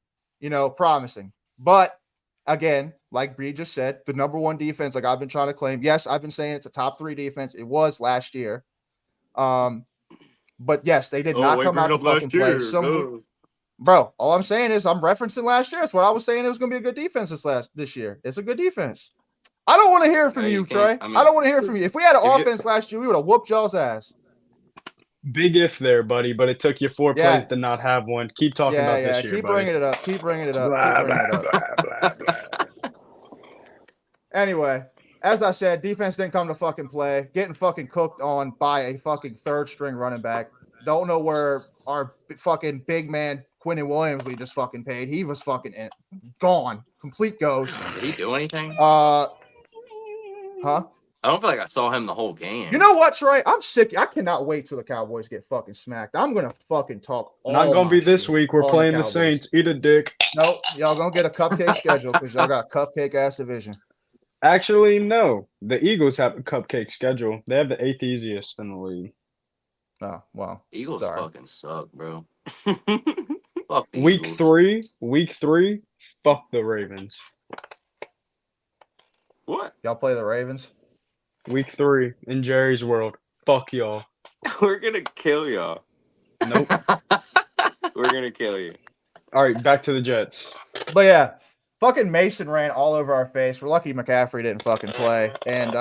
promising. But again, like Bree just said, the number one defense, like I've been trying to claim. Yes, I've been saying it's a top 3 defense. It was last year. But yes, they did not come out to fucking play. Bro, all I'm saying is I'm referencing last year. That's what I was saying. It was going to be a good defense this year. It's a good defense. I don't want to hear from you, Trey. I don't want to hear from you. If we had an offense last year, we would have whooped y'all's ass. Big if there, buddy, but it took you 4 plays to not have one. Keep talking about this year, Keep buddy. bringing it up. Keep bringing it up. Blah, blah, blah, blah, blah. Anyway, as I said, defense didn't come to fucking play. Getting fucking cooked on by a fucking 3rd-string running back. Don't know where our fucking big man, Quinnen Williams, we just fucking paid. He was fucking gone. Complete ghost. Did he do anything? Huh? I don't feel like I saw him the whole game. You know what, Trey? I'm sick. I cannot wait till the Cowboys get fucking smacked. I'm going to fucking talk all Not going to be this week. We're playing the Saints. Eat a dick. Nope. Y'all going to get a cupcake schedule because y'all got a cupcake-ass division. Actually, no. The Eagles have a cupcake schedule. They have the 8th easiest in the league. Oh, wow. Eagles fucking suck, bro. Fuck the Week Eagles. 3, fuck the Ravens. What? Y'all play the Ravens? Week 3 in Jerry's world. Fuck y'all. We're gonna kill y'all. Nope. We're gonna kill you. All right, back to the Jets. But yeah, fucking Mason ran all over our face. We're lucky McCaffrey didn't fucking play. And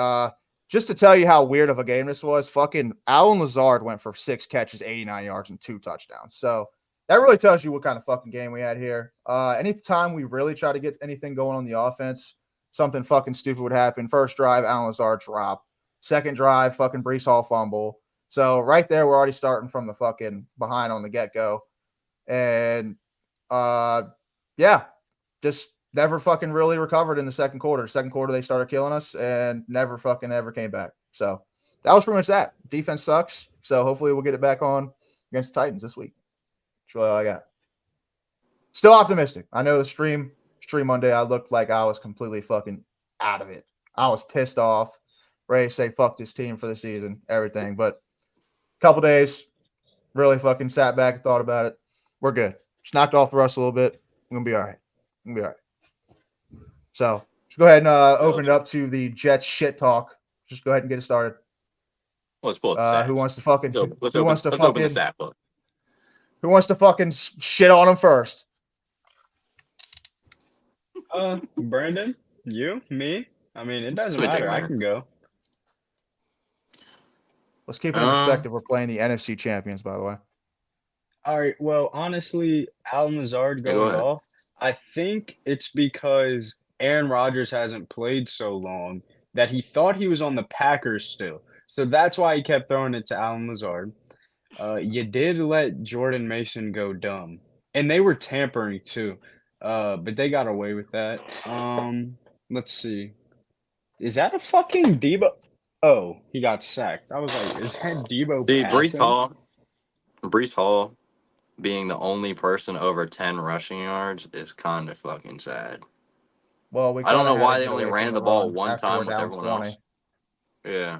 just to tell you how weird of a game this was, fucking Allen Lazard went for 6 catches, 89 yards, and 2 touchdowns. So that really tells you what kind of fucking game we had here. Anytime we really try to get anything going on the offense, something fucking stupid would happen. First drive, Allen Lazard drop. Second drive, fucking Breece Hall fumble. So right there, we're already starting from the fucking behind on the get-go. And yeah, just never fucking really recovered in the second quarter. Second quarter, they started killing us and never fucking ever came back. So that was pretty much that. Defense sucks. So hopefully we'll get it back on against the Titans this week. That's really all I got. Still optimistic. I know the stream Monday, I looked like I was completely fucking out of it. I was pissed off, ready to say fuck this team for the season, everything. But a couple days, really fucking sat back and thought about it. We're good. Just knocked off the rust a little bit. We're going to be all right. We're going to be all right. So just go ahead and open it up to the Jets shit talk. Just go ahead and get it started. Let's pull up the Who stats. wants to fucking Let's open the stat book. Who wants to fucking shit on them first? Brandon, you, me. I mean, it doesn't Let me take matter. I mine. can go. Let's keep it in perspective. We're playing the NFC champions, by the way. All right. Well, honestly, Allen Lazard go going ahead. off. I think it's because Aaron Rodgers hasn't played so long that he thought he was on the Packers still. So that's why he kept throwing it to Allen Lazard. You did let Jordan Mason go dumb. And they were tampering too. But they got away with that. Let's see. Is that a fucking Debo? Oh, he got sacked. I was like, is that Debo See, passing? Breece Hall being the only person over 10 rushing yards is kind of fucking sad. Well, I don't know why they only ran the ball one time with everyone 20. else. Yeah.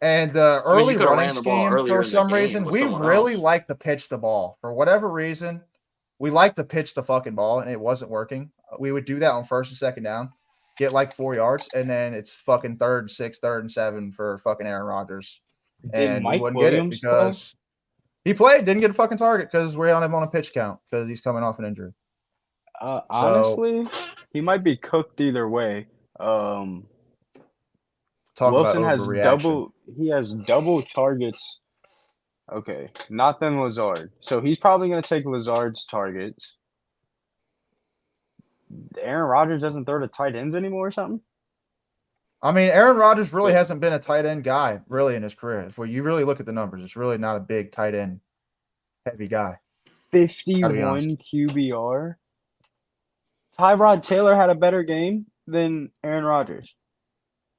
And the early you could've running ran the ball scheme, earlier for in the some game reason, with we someone really else. like to pitch the ball. For whatever reason, we like to pitch the fucking ball, and it wasn't working. We would do that on first and second down, get like 4 yards, and then it's fucking 3rd and 6, 3rd and 7 for fucking Aaron Rodgers. Did And Mike we wouldn't Williams get it because he played, didn't get a fucking target because we're on him on a pitch count because he's coming off an injury. Honestly, he might be cooked either way. Talk Wilson about has overreaction. double targets. Okay, not then Lazard. So he's probably going to take Lazard's targets. Aaron Rodgers doesn't throw to tight ends anymore or something? I mean, Aaron Rodgers really hasn't been a tight end guy really in his career. If you really look at the numbers, it's really not a big tight end heavy guy. 51 QBR. Tyrod Taylor had a better game than Aaron Rodgers.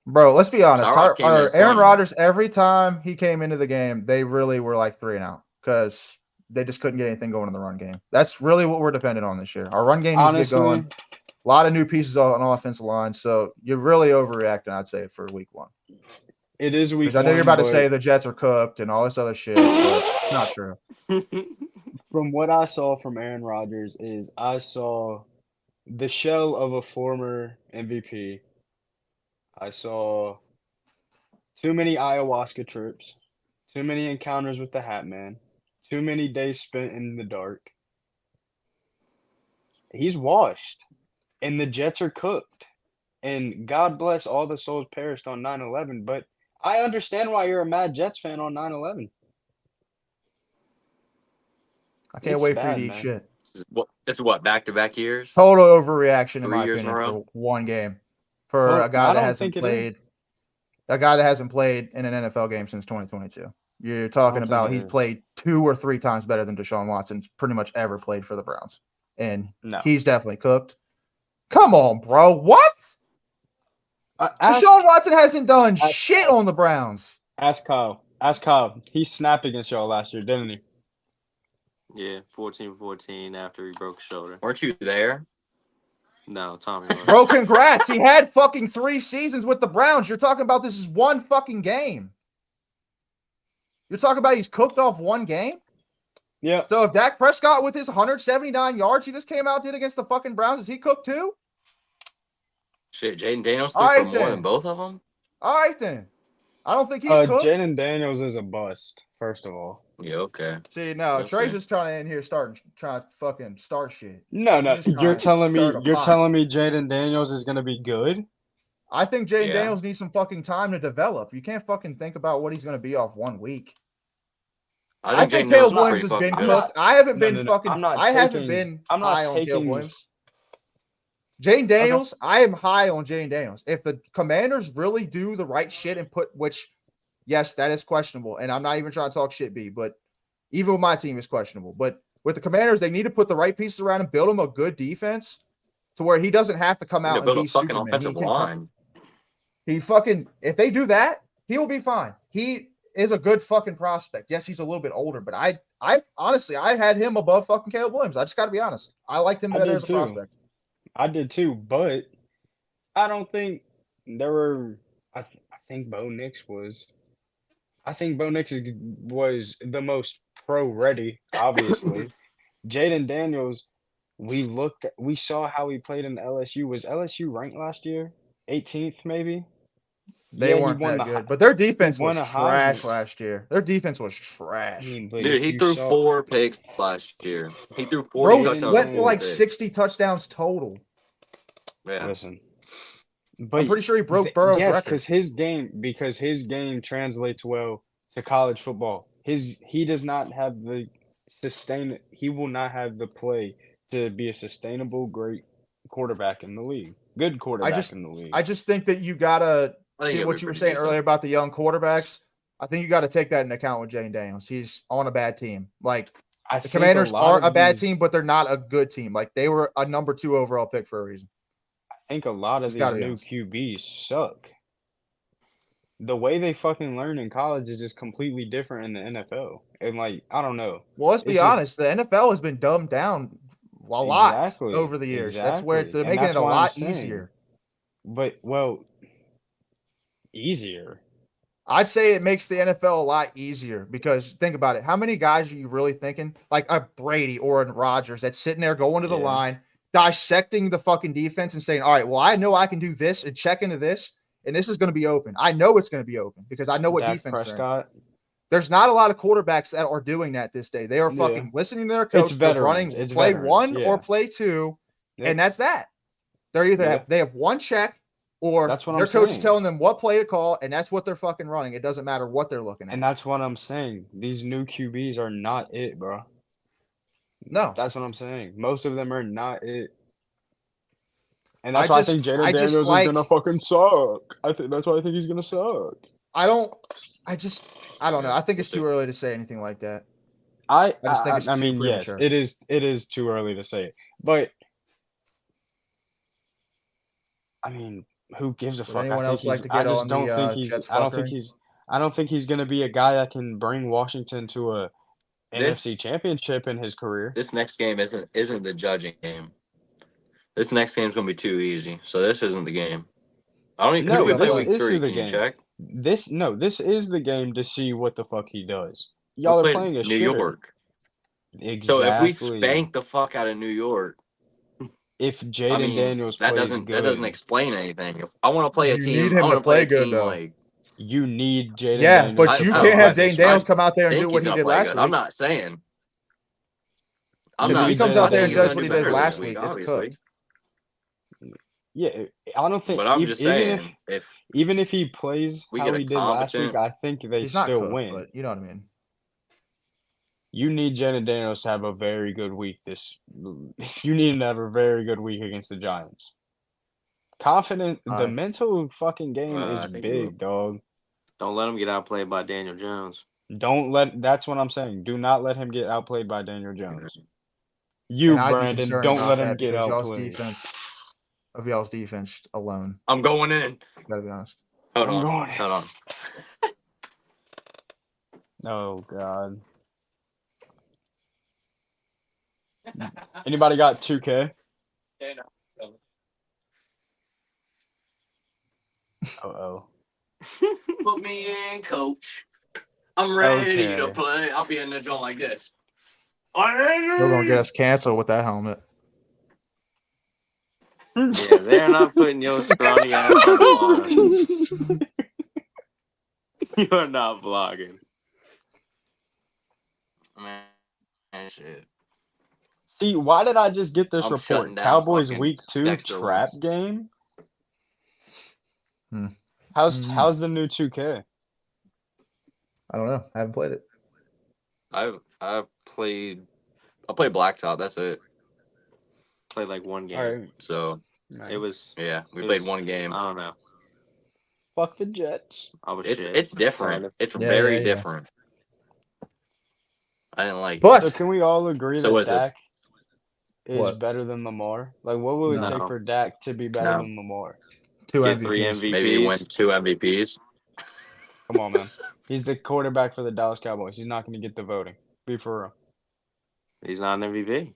Bro, let's be honest. Aaron in Rodgers, every time he came into the game, they really were like 3 and out because they just couldn't get anything going in the run game. That's really what we're dependent on this year. Our run game needs to get going. A lot of new pieces on offensive line, so you're really overreacting, I'd say, for week 1. It is week 1. I know you're about to say the Jets are cooked and all this other shit, but it's not true. From what I saw from Aaron Rodgers is I saw the shell of a former MVP. I saw too many ayahuasca trips, too many encounters with the Hat Man, too many days spent in the dark. He's washed, and the Jets are cooked. And God bless all the souls perished on 9/11, but I understand why you're a mad Jets fan on 9/11. I can't wait for you to eat shit. This is what, back-to-back years? Total overreaction in 3 my years in a opinion row? for one game. For a guy that hasn't played in an NFL game since 2022. You're talking about he's played 2 or 3 times better than Deshaun Watson's pretty much ever played for the Browns. And he's definitely cooked. Come on, bro. What? Deshaun Watson hasn't done shit on the Browns. Ask Kyle. He snapped against y'all last year, didn't he? Yeah, 14-14 after he broke his shoulder. Weren't you there? No, Tommy was. Bro, congrats. He had fucking 3 seasons with the Browns. You're talking about this is one fucking game. You're talking about he's cooked off one game? Yeah. So if Dak Prescott with his 179 yards he just came out did against the fucking Browns, is he cooked too? Shit, Jaden Daniels threw for more than both of them? All right, then. I don't think he's cooked. Jaden Daniels is a bust, first of all. Yeah, okay. See, no, We'll Trey's see. just trying to in here trying to fucking start shit. No, He's just you're telling me stirring a pot. Jaden Daniels is gonna be good? I think Jaden Yeah. Daniels needs some fucking time to develop. You can't fucking think about what he's going to be off 1 week. I think Jaden Daniels Caleb is Williams pretty has been fucking cooked. good. I haven't No, been no, no. fucking. I'm not I haven't taking- been I'm not high on Caleb taking- Williams. Jaden Daniels, I am high on Jaden Daniels. If the Commanders really do the right shit and yes, that is questionable. And I'm not even trying to talk shit, B, but even with my team is questionable. But with the Commanders, they need to put the right pieces around and build him a good defense to where he doesn't have to come out and build be a fucking Superman. offensive line. If they do that, he will be fine. He is a good fucking prospect. Yes, he's a little bit older, but I honestly, I had him above fucking Caleb Williams. I just got to be honest. I liked him better as a prospect. I did too, but I don't think there were. I think Bo Nix was. I think Bo Nix was the most pro ready, obviously. Jaden Daniels, we saw how he played in LSU. Was LSU ranked last year? 18th, maybe? They weren't that good, but their defense was trash last year. Their defense was trash. Dude, he threw 4 picks last year. He threw 4 Bro touchdowns. went for like 60 touchdowns total. Yeah. Listen. But I'm pretty sure he broke Burrow's record. Yes, because his game translates well to college football. He does not have the he will not have the play to be a sustainable great quarterback in the league. Good quarterback in the league. I just think that you gotta see what you were saying earlier about the young quarterbacks. I think you got to take that into account with Jaden Daniels. He's on a bad team. Like the Commanders are a bad team, but they're not a good team. Like they were a number 2 overall pick for a reason. I think a lot of these new QBs suck. The way they fucking learn in college is just completely different in the NFL. And like, I don't know. Well, let's be honest. The NFL has been dumbed down a lot over the years. That's where they're making it a lot easier. But easier. I'd say it makes the NFL a lot easier because think about it. How many guys are you really thinking? Like a Brady or a Rodgers that's sitting there going to the line, dissecting the fucking defense and saying, all right, well, I know I can do this and check into this, and this is going to be open. I know it's going to be open because I know what defense Prescott. There's not a lot of quarterbacks that are doing that this day. They are fucking listening to their coach. They're running play 1 or play 2, and that's that. They're either they have one check or their coach is telling them what play to call, and that's what they're fucking running. It doesn't matter what they're looking at. And that's what I'm saying. These new QBs are not it, bro. No. That's what I'm saying. Most of them are not it. And that's why I think Jaden Daniels is going to fucking suck. That's why I think he's going to suck. I don't know. I think it's too early to say anything like that. I just think it's too premature. Yes, it is too early to say it. But I mean, who gives a fuck? Anyone else like to get on the Jets fuckery? I don't think he's going to be a guy that can bring Washington to a NFC championship in his career. This next game isn't the judging game. This next game's going to be too easy. So this isn't the game. I don't even know who we play week 3. Can you check? This is the game to see what the fuck he does. Y'all are playing a New York. Exactly. So if we spank the fuck out of New York, if Jaden Daniels plays good, that doesn't explain anything. If I want to play a team, I want to play a team like you need Jaden Daniels. but you can't have Jaden Daniels come out there and do what he did last week. I'm not saying. If he comes out there and does what he did last week, it's cooked. Yeah, I don't think. But I'm just saying, even if he plays how he did last week, I think they still win. But you know what I mean. You need Jaden Daniels to have a very good week. You need him to have a very good week against the Giants. Confident, the mental fucking game is big, dog. Don't let him get outplayed by Daniel Jones. That's what I'm saying. Do not let him get outplayed by Daniel Jones. Brandon, don't let him get outplayed. Of y'all's defense alone. I'm going in. Gotta be honest. Hold on. Oh God. Anybody got 2K? Uh-oh. Put me in, coach. I'm ready to play. I'll be in the joint like this. They're gonna get us canceled with that helmet. Yeah, they're not putting your scrawny ass on the line. You are not vlogging. man. Shit. See, why did I just get this I'm report? shutting down Cowboys fucking week 2 Dexter trap Lawrence. game? Hmm. How's the new 2K? I don't know. I haven't played it. I played Blacktop. That's it. Played like one game. All right. So It was. we played one game. I don't know. Fuck the Jets. I was shit. It's different. Kind of. It's Yeah, very yeah. different. I didn't like it. But So can we all agree So that what's this? Dak is What? better than Lamar? Like, what will it No. take for Dak to be better No. than Lamar? 2 Get MVPs. 3 MVPs. Maybe he win 2 MVPs. Come on, man. He's the quarterback for the Dallas Cowboys. He's not going to get the voting. Be for real. He's not an MVP.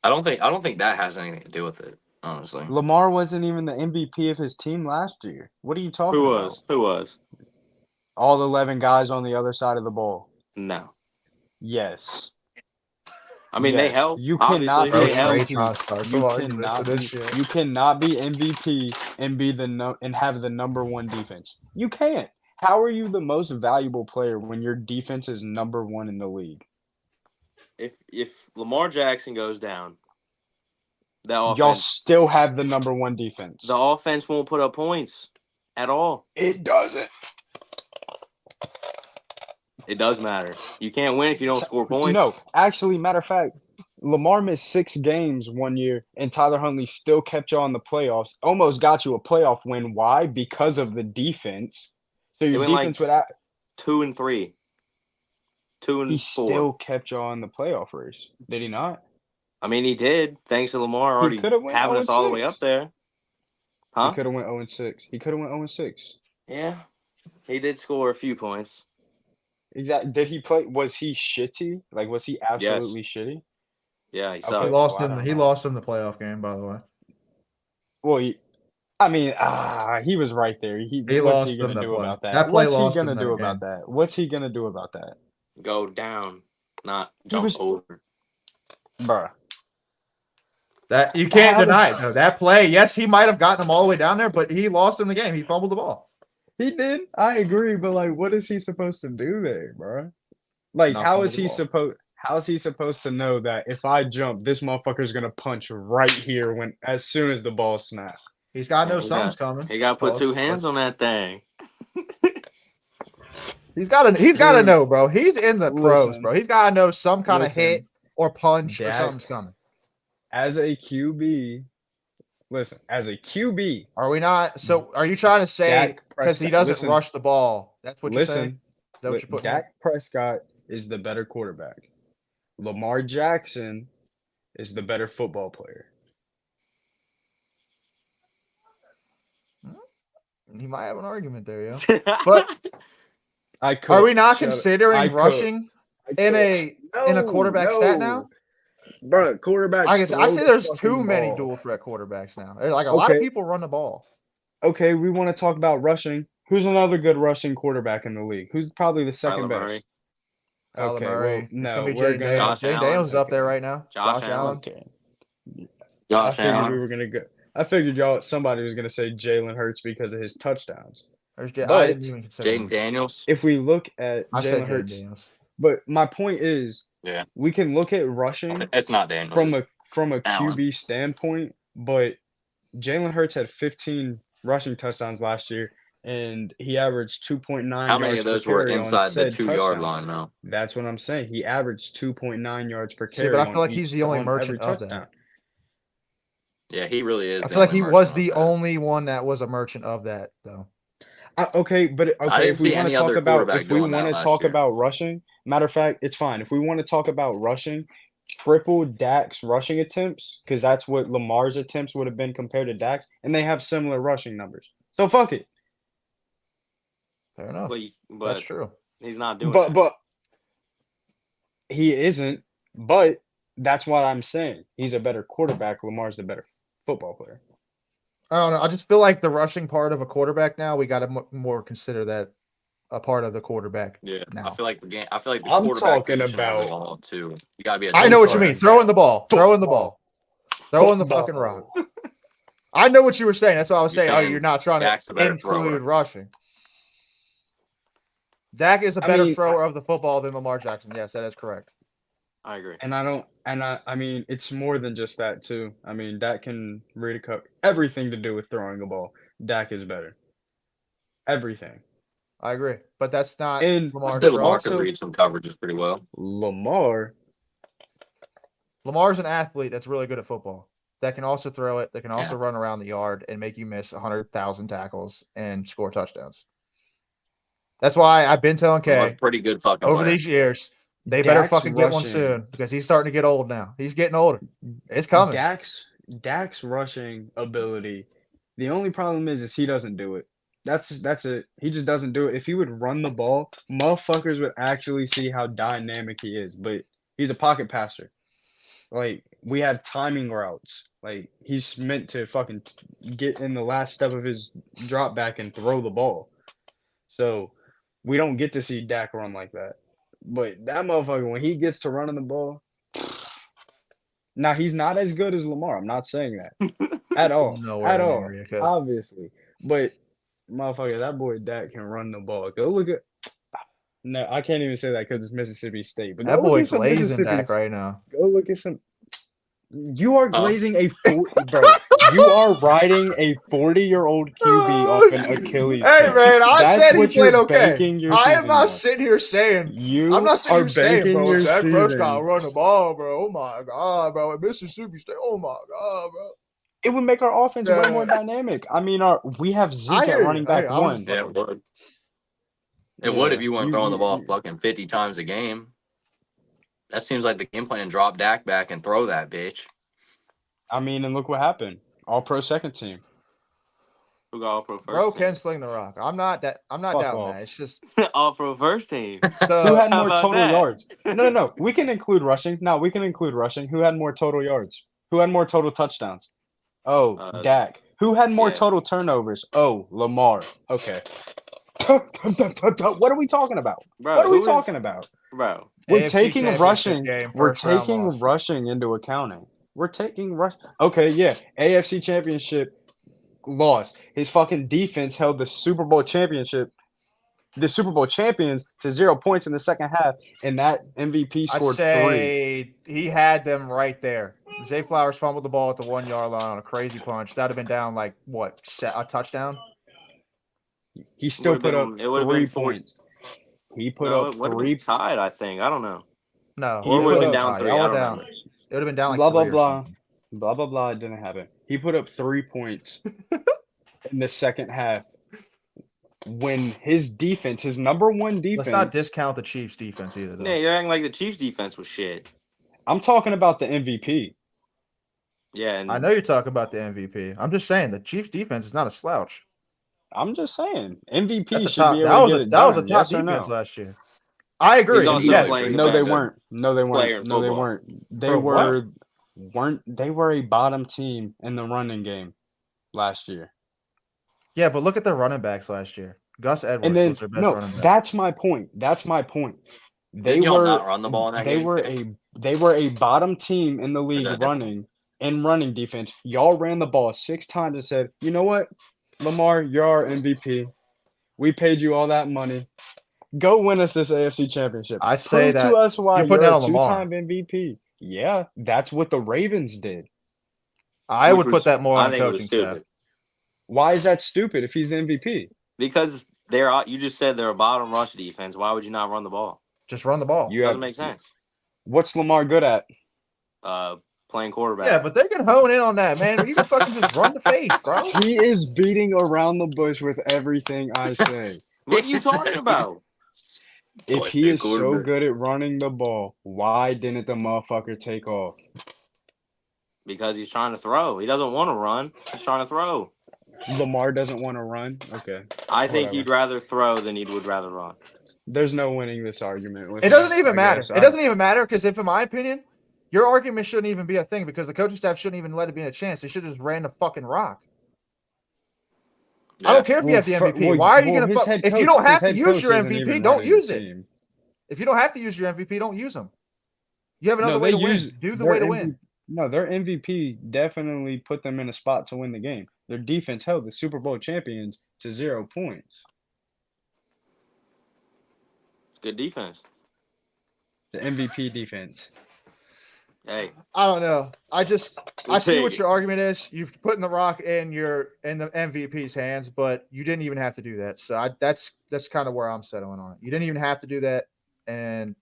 I don't think that has anything to do with it, honestly. Lamar wasn't even the MVP of his team last year. What are you talking about? Who was? All 11 guys on the other side of the ball. No. Yes. I mean, they Yes. help. You cannot Obviously, be they help. MVP. You cannot be MVP and be and have the number 1 defense. You can't. How are you the most valuable player when your defense is number 1 in the league? If Lamar Jackson goes down, Y'all offense, still have the number 1 defense. the offense won't put up points at all. It doesn't. It does matter. You can't win if you don't score points. No, actually, matter of fact, Lamar missed 6 games one year, and Tyler Huntley still kept you on the playoffs. Almost got you a playoff win. Why? Because of the defense. So your went defense would 2 and 3. 2 and he 4. still kept you on the playoff race. Did he not? I mean, he did. Thanks to Lamar already could've went having us all the way 0-6. up there. Huh? He could have went 0-6. He could have went 0-6. Yeah. He did score a few points. Exactly. Did he play? Was he shitty? Like, was he absolutely shitty? Yeah, he Okay. sucked. He lost I him. don't He know. lost him the playoff game, by the way. Well, he was right there. He What's lost he gonna them that do play. about that? That play What's he lost gonna him that do game. about that? What's he gonna do about that? Go down, not jump was- over. Bruh. That you can't How deny does- it though. That play, yes, he might have gotten him all the way down there, but he lost him the game. He fumbled the ball. He did. I agree, but like, what is he supposed to do there, bro? Like, Not how fumble is the he ball. supposed? How's he supposed to know that if I jump, this motherfucker's gonna punch right here as soon as the ball snaps? He's got to know Yeah, something's coming. He got to put Close, 2 hands on that thing. He's got to Dude, know, bro. He's in the pros, listen. bro. He's got to know some kind of Listen. hit or punch or Dak- something's coming. As a QB, as a QB, Are we not? So are you trying to say Dak because he Prescott- doesn't listen. rush the ball? That's what you're saying? listen, Is that what you're putting there? Dak Prescott is the better quarterback. Lamar Jackson is the better football player. He might have an argument there, yeah. But I could. are we not Shut up. considering I could. rushing I in could. a quarterback stat now? Bro, quarterbacks. I say there's throw the too fucking many ball. dual threat quarterbacks now. There's like a lot of Okay. people run the ball. Okay, we want to talk about rushing. Who's another good rushing quarterback in the league? Who's probably the second Kyler best? Murray. Kyler Okay, Murray. well, It's no, gonna be we're Jay gonna. Daniels. Josh Jay Allen. Daniels is up there Okay. right now. Josh Josh Allen. Allen. Okay. Josh I figured Allen. we were gonna go. I figured somebody was gonna say Jalen Hurts because of his touchdowns. There's I But didn't even consider Jaden him. Daniels. If we look at I said Jalen Jaden Hurts, Daniels. but my point is, Yeah. we can look at rushing It's not Daniels. from a Allen. QB standpoint, but Jalen Hurts had 15 rushing touchdowns last year, and he averaged 2.9 How yards many of those per were carry on inside the said 2-yard touchdown. line, though? That's what I'm saying. He averaged 2.9 yards per See, carry. but I feel on like he's the only on merchant every of that. touchdown. Yeah, he really is. I the feel like only he merchant was of the that. only one that was a merchant of that, though. Okay, but I okay, didn't if we see want to any talk other about quarterback if we doing that want to last talk year. about rushing, matter of fact, it's fine. If we want to talk about rushing, triple Dak's rushing attempts, because that's what Lamar's attempts would have been compared to Dak's, and they have similar rushing numbers. So fuck it. Fair enough. But That's true. he's not doing But that. but he isn't. But that's what I'm saying. He's a better quarterback. Lamar's the better football player. I don't know. I just feel like the rushing part of a quarterback now, we got to more consider that a part of the quarterback. Yeah, now. I feel like the game. I feel like the I'm quarterback talking position has about- evolved too. You gotta be. A I know what you sorry. mean. Throwing the ball. Throwing the ball. Throwing the Football. fucking rock. I know what you were saying. That's what I was You're saying. Oh, saying you're not trying Dak's to a better include thrower. rushing. Dak is a I better mean, thrower of the football than Lamar Jackson. Yes, that is correct. I agree. And I mean, it's more than just that too. I mean, Dak can read a cover. Everything to do with throwing a ball, Dak is better. Everything. I agree, but that's not And I Lamar's still but strong. Lamar could also read some coverages pretty well. Lamar, Lamar's an athlete that's really good at football. That can also throw it. That can also Yeah. run around the yard and make you miss 100,000 tackles and score touchdowns. That's why I've been telling Lamar's Kay a pretty good fucking over player. these years, they better Dak's fucking get one rushing. soon because he's starting to get old now. He's getting older. It's coming. Dak's rushing ability. The only problem is he doesn't do it. That's it. He just doesn't do it. If he would run the ball, motherfuckers would actually see how dynamic he is. But he's a pocket passer. Like, we have timing routes. Like, he's meant to fucking get in the last step of his drop back and throw the ball. So we don't get to see Dak run like that. But that motherfucker, when he gets to running the ball, now he's not as good as Lamar. I'm not saying that at all. Nowhere At all. near you, Kay. Obviously. But motherfucker, that boy Dak can run the ball. Go look at. No, I can't even say that because it's Mississippi State. But That go look boy at some glazing Mississippi. Dak right now. Go look at some. You are Oh. glazing a bro. You are riding a 40-year-old QB off an Achilles. Hey tear. man, I That's said he what you're played okay. banking your I am season not on. sitting here saying You I'm not sitting are here saying, banking bro, your Dak Prescott season. run the ball, bro. Oh my god, bro. At Mississippi State, oh my god, bro. It would make our offense way Yeah. more dynamic. I mean, we have I Zeke hear at you. running back I was one. Yeah, it would. It would if Yeah, you weren't throwing the ball fucking 50 times a game. That seems like the game plan. Drop Dak back and throw that bitch. I mean, and look what happened. All-pro second team. Who got all pro first Bro team? can sling the rock. I'm not Fuck doubting off. that. It's just all pro first team. Who the had How more about total that? yards? No. We can include rushing. No, we can include rushing. Who had more total yards? Who had more total touchdowns? Oh, Dak. Who had more yeah. total turnovers? Oh, Lamar. Okay. What are we talking about? Bro, What are we who is- talking about? Bro, We're AFC taking Championship rushing. game, We're first round taking loss. rushing into accounting. We're taking rush. Okay, yeah. AFC Championship loss. His fucking defense held the Super Bowl championship, the Super Bowl champions, to 0 points in the second half, and that MVP I'd scored 3. say he had them right there. Zay Flowers fumbled the ball at the 1 yard line on a crazy punch. That'd have been down like what? A touchdown? He still Would've put been- up it would've 3 been 4 points. He put no, up it would have 3. been tied, I think. I don't know. No, He Or it would would have have would've been down tied. 3. Y'all I were don't down. remember. It would have been down like Blah blah 3 or blah. something. Blah blah blah. It didn't happen. He put up 3 points in the second half when his defense, his number one defense. Let's not discount the Chiefs' defense either, though. Yeah, you're acting like the Chiefs defense was shit. I'm talking about the MVP. Yeah, and I know you're talking about the MVP. I'm just saying the Chiefs' defense is not a slouch. I'm just saying MVP That's a should top. be That able was to a get it that was a done. top Yes or defense no? last year. I agree. He's also Yes. playing No, they best weren't. No, they player weren't. in No, they football. weren't. They Bro, what? weren't. They were a bottom team in the running game last year. Yeah, but look at their running backs last year. Gus Edwards And then was their best no, running back. that's my point. That's my point. They Didn't y'all were not run the ball in that they game? were a bottom team in the league that different? running in running defense. Y'all ran the ball 6 times and said, "You know what? Lamar, you're our MVP. We paid you all that money. Go win us this AFC championship. I'd say Prove that to us why you're putting you're that a on Lamar. two-time MVP." Yeah, that's what the Ravens did. I Which would was- put that more I on the think it was coaching staff. stupid. Why is that stupid if he's the MVP? Because you just said they're a bottom rush defense. Why would you not run the ball? Just run the ball. You Doesn't have, make sense. What's Lamar good at? Playing quarterback. Yeah, but they can hone in on that, man. You can fucking just run the face, bro. He is beating around the bush with everything I say. What are you talking about? If Boy, he big is so quarterback. good at running the ball, why didn't the motherfucker take off? Because he's trying to throw. He doesn't want to run. He's trying to throw. Lamar doesn't want to run? Okay. I think Whatever. he'd rather throw than he would rather run. There's no winning this argument with It him, doesn't even I matter. guess. It doesn't even matter because if, in my opinion, your argument shouldn't even be a thing because the coaching staff shouldn't even let it be a chance. They should have just ran the fucking rock. I don't care if you have the MVP. Why are you going to if you don't have to use your MVP, don't use it. If you don't have to use your MVP, don't use them. You have another way to win. Do the way to win. No, their MVP definitely put them in a spot to win the game. Their defense held the Super Bowl champions to 0 points. Good defense. The MVP defense. Hey, I don't know. I see what take your argument is. You've put the rock in the MVP's hands, but you didn't even have to do that. So that's kind of where I'm settling on it. You didn't even have to do that, and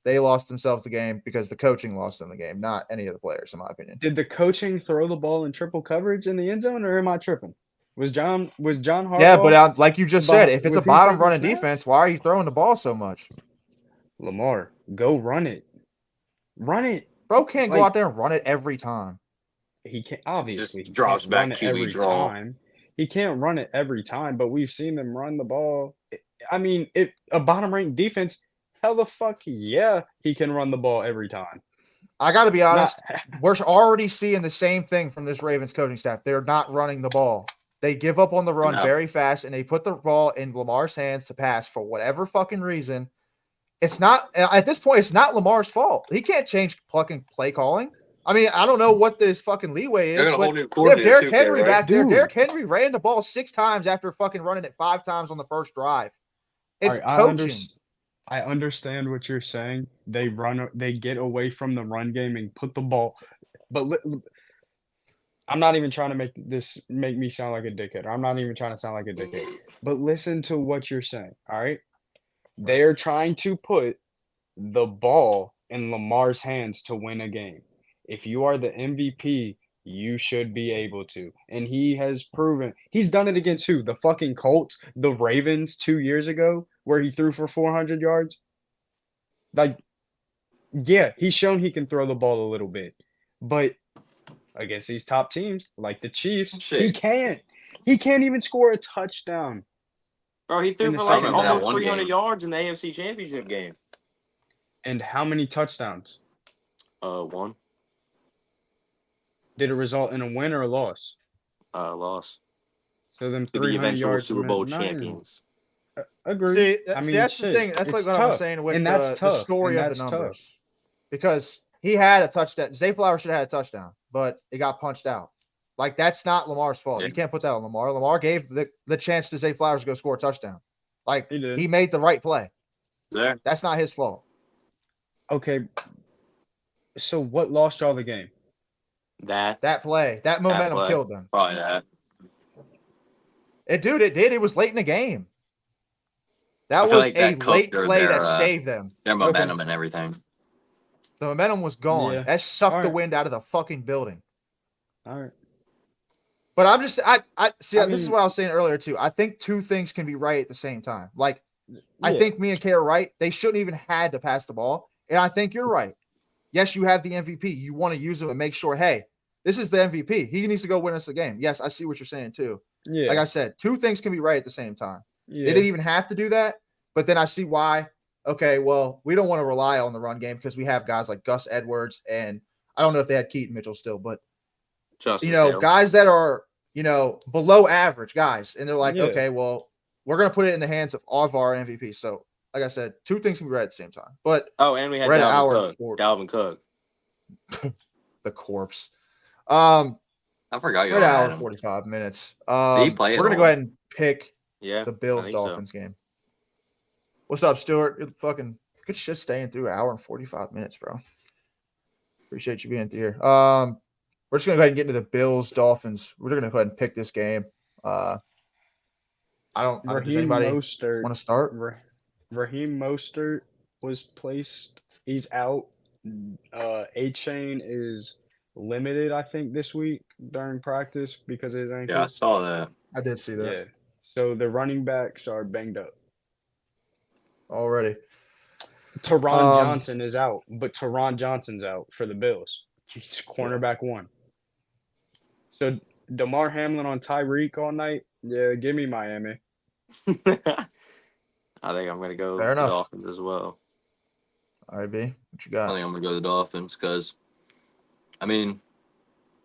they lost themselves the game because the coaching lost them the game, not any of the players, in my opinion. Did the coaching throw the ball in triple coverage in the end zone, or am I tripping? Was John Harbaugh? Yeah, but like you just said, if it's a was he bottom taking running snaps? defense, why are you throwing the ball so much? Lamar, go run it. Run it. Bro can't go Like- out there and run it every time. He can't obviously Just he drops can't back run it QB every draw. time. He can't run it every time, but we've seen them run the ball. I mean, if a bottom ranked defense, hell the fuck yeah, he can run the ball every time. I got to be honest. Not- We're already seeing the same thing from this Ravens coaching staff. They're not running the ball. They give up on the run No. very fast, and they put the ball in Lamar's hands to pass for whatever fucking reason. It's not at this point. It's not Lamar's fault. He can't change fucking play calling. I mean, I don't know what this fucking leeway They're is, gonna but hold new they have coordinator Derrick too, Henry right? back there. Dude. Derrick Henry ran the ball 6 times after fucking running it 5 times on the first drive. It's All right, coaching. I understand what you're saying. They get away from the run game and put the ball. But I'm not even trying to make me sound like a dickhead. I'm not even trying to sound like a dickhead. But listen to what you're saying. All right, they are trying to put the ball in Lamar's hands to win a game. If you are the MVP, you should be able to. And he has proven he's done it against who? The fucking Colts, the Ravens 2 years ago, where he threw for 400 yards. Like, yeah, he's shown he can throw the ball a little bit. But against these top teams, like the Chiefs, he Shit. can't. He can't even score a touchdown. bro, he In threw the for second like half. almost One 300 game. yards in the AFC Championship game. And how many touchdowns? 1 Did it result in a win or a loss? loss So them to the 300 eventual yards Super meant Bowl nothing. champions. Agreed. See, that's the thing. That's like it's what I was tough. saying with And that's the tough. story And of the that's numbers. tough. Because he had a touchdown. Zay Flowers should have had a touchdown, but it got punched out. Like, that's not Lamar's fault. Yeah. You can't put that on Lamar. Lamar gave the chance to Zay Flowers to go score a touchdown. Like, He did. he made the right play. There. That's not his fault. Okay. So what lost y'all the game? That play, that momentum play. killed them. Probably that. It did. It was late in the game. That I was feel like a that late cooked play their, that saved them. Their momentum and everything. The momentum was gone. Yeah. That sucked All the right. wind out of the fucking building. All right. But I'm just, I see. I This is mean- what I was saying earlier too. I think 2 things can be right at the same time. Like, I Yeah. think me and Kay are right. They shouldn't even had to pass the ball. And I think you're right. Yes, you have the MVP. You want to use him and make sure, hey, this is the MVP. He needs to go win us the game. Yes, I see what you're saying too. Yeah. Like I said, 2 things can be right at the same time. yeah. They didn't even have to do that. But then I see why. Okay, well, we don't want to rely on the run game because we have guys like Gus Edwards and I don't know if they had Keaton Mitchell still, but Justice Hill. guys that are, below average guys. And they're like, Yeah. okay, well, we're going to put it in the hands of all of our MVP. So, like I said, 2 things can be right at the same time. But Oh, and we had we're at an hour Dalvin and Cook. 40. Dalvin Cook. The corpse. I forgot you We're at an all hour had and him. 45 minutes. Did he play We're at going to go all? ahead and pick Yeah. the I Bills think so. Dolphins game. What's up, Stuart? You're fucking good shit staying through an hour and 45 minutes, bro. Appreciate you being here. We're just gonna go ahead and get into the Bills Dolphins. We're gonna go ahead and pick this game. I don't does Raheem anybody Mostert. want to start? Raheem Mostert was placed. He's out. A-Chain is limited, I think, this week during practice because of his ankle. Yeah, I saw that. I did see that Yeah. So the running backs are banged up. already. Teron Johnson is out, but Teron Johnson's out for the Bills. He's cornerback 1. So DeMar Hamlin on Tyreek all night. Yeah, give me Miami. I think I'm going to go Fair with the enough. Dolphins as well. All right, B. What you I got? think I'm gonna go the Dolphins because, I mean,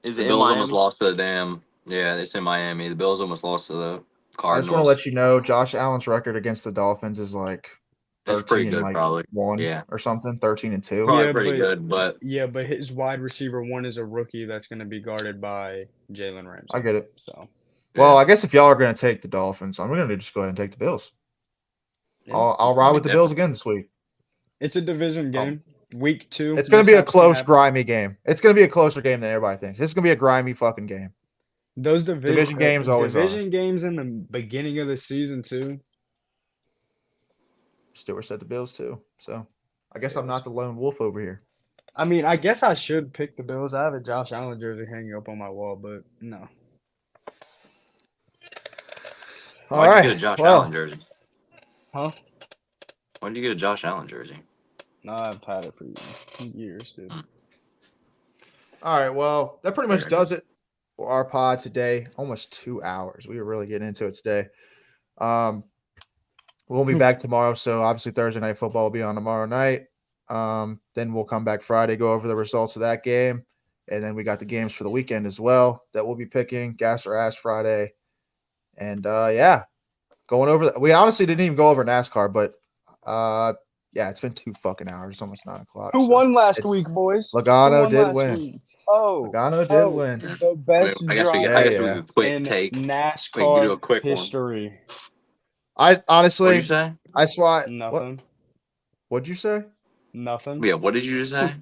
Is the it in Bills Miami? almost lost to the damn. Yeah, it's in Miami. The Bills almost lost to the I Cardinals. just want to let you know Josh Allen's record against the Dolphins is like It's pretty 13 good, and like probably. 1 Yeah. or something, 13 and 2. Probably Yeah, pretty but- good, but Yeah, but his wide receiver 1 is a rookie that's going to be guarded by Jalen Ramsey. I get it. So Well, I guess if y'all are going to take the Dolphins, I'm going to just go ahead and take the Bills. yeah. I'll It's ride gonna with be the Bills again this week. It's a division game. week 2. It's going to be a close, grimy game. It's going to be a closer game than everybody thinks. It's going to be a grimy fucking game. Those division games always division games in the beginning of the season too. Stewart said the Bills too. So I guess I'm not the lone wolf over here. I mean, I guess I should pick the Bills. I have a Josh Allen jersey hanging up on my wall, but no. Why'd you get a Josh Allen jersey? Huh? When did you get a Josh Allen jersey? No, I've had it for years, dude. All right, well, that pretty much does it for our pod today. Almost 2 hours. We were really getting into it today. We'll be back tomorrow, so obviously Thursday Night Football will be on tomorrow night. Then we'll come back Friday, go over the results of that game, and then we got the games for the weekend as well that we'll be picking. Gas or Ass Friday. And, going over – we honestly didn't even go over NASCAR, but yeah, it's been 2 fucking hours. It's almost 9 o'clock. Who won last week, boys? Logano did win. Oh, Logano did win. The best I guess we can quick in take. NASCAR We can do a quick history. One. I honestly, What'd you say? I swat. Nothing. What'd you say? Nothing. Yeah, what did you just say?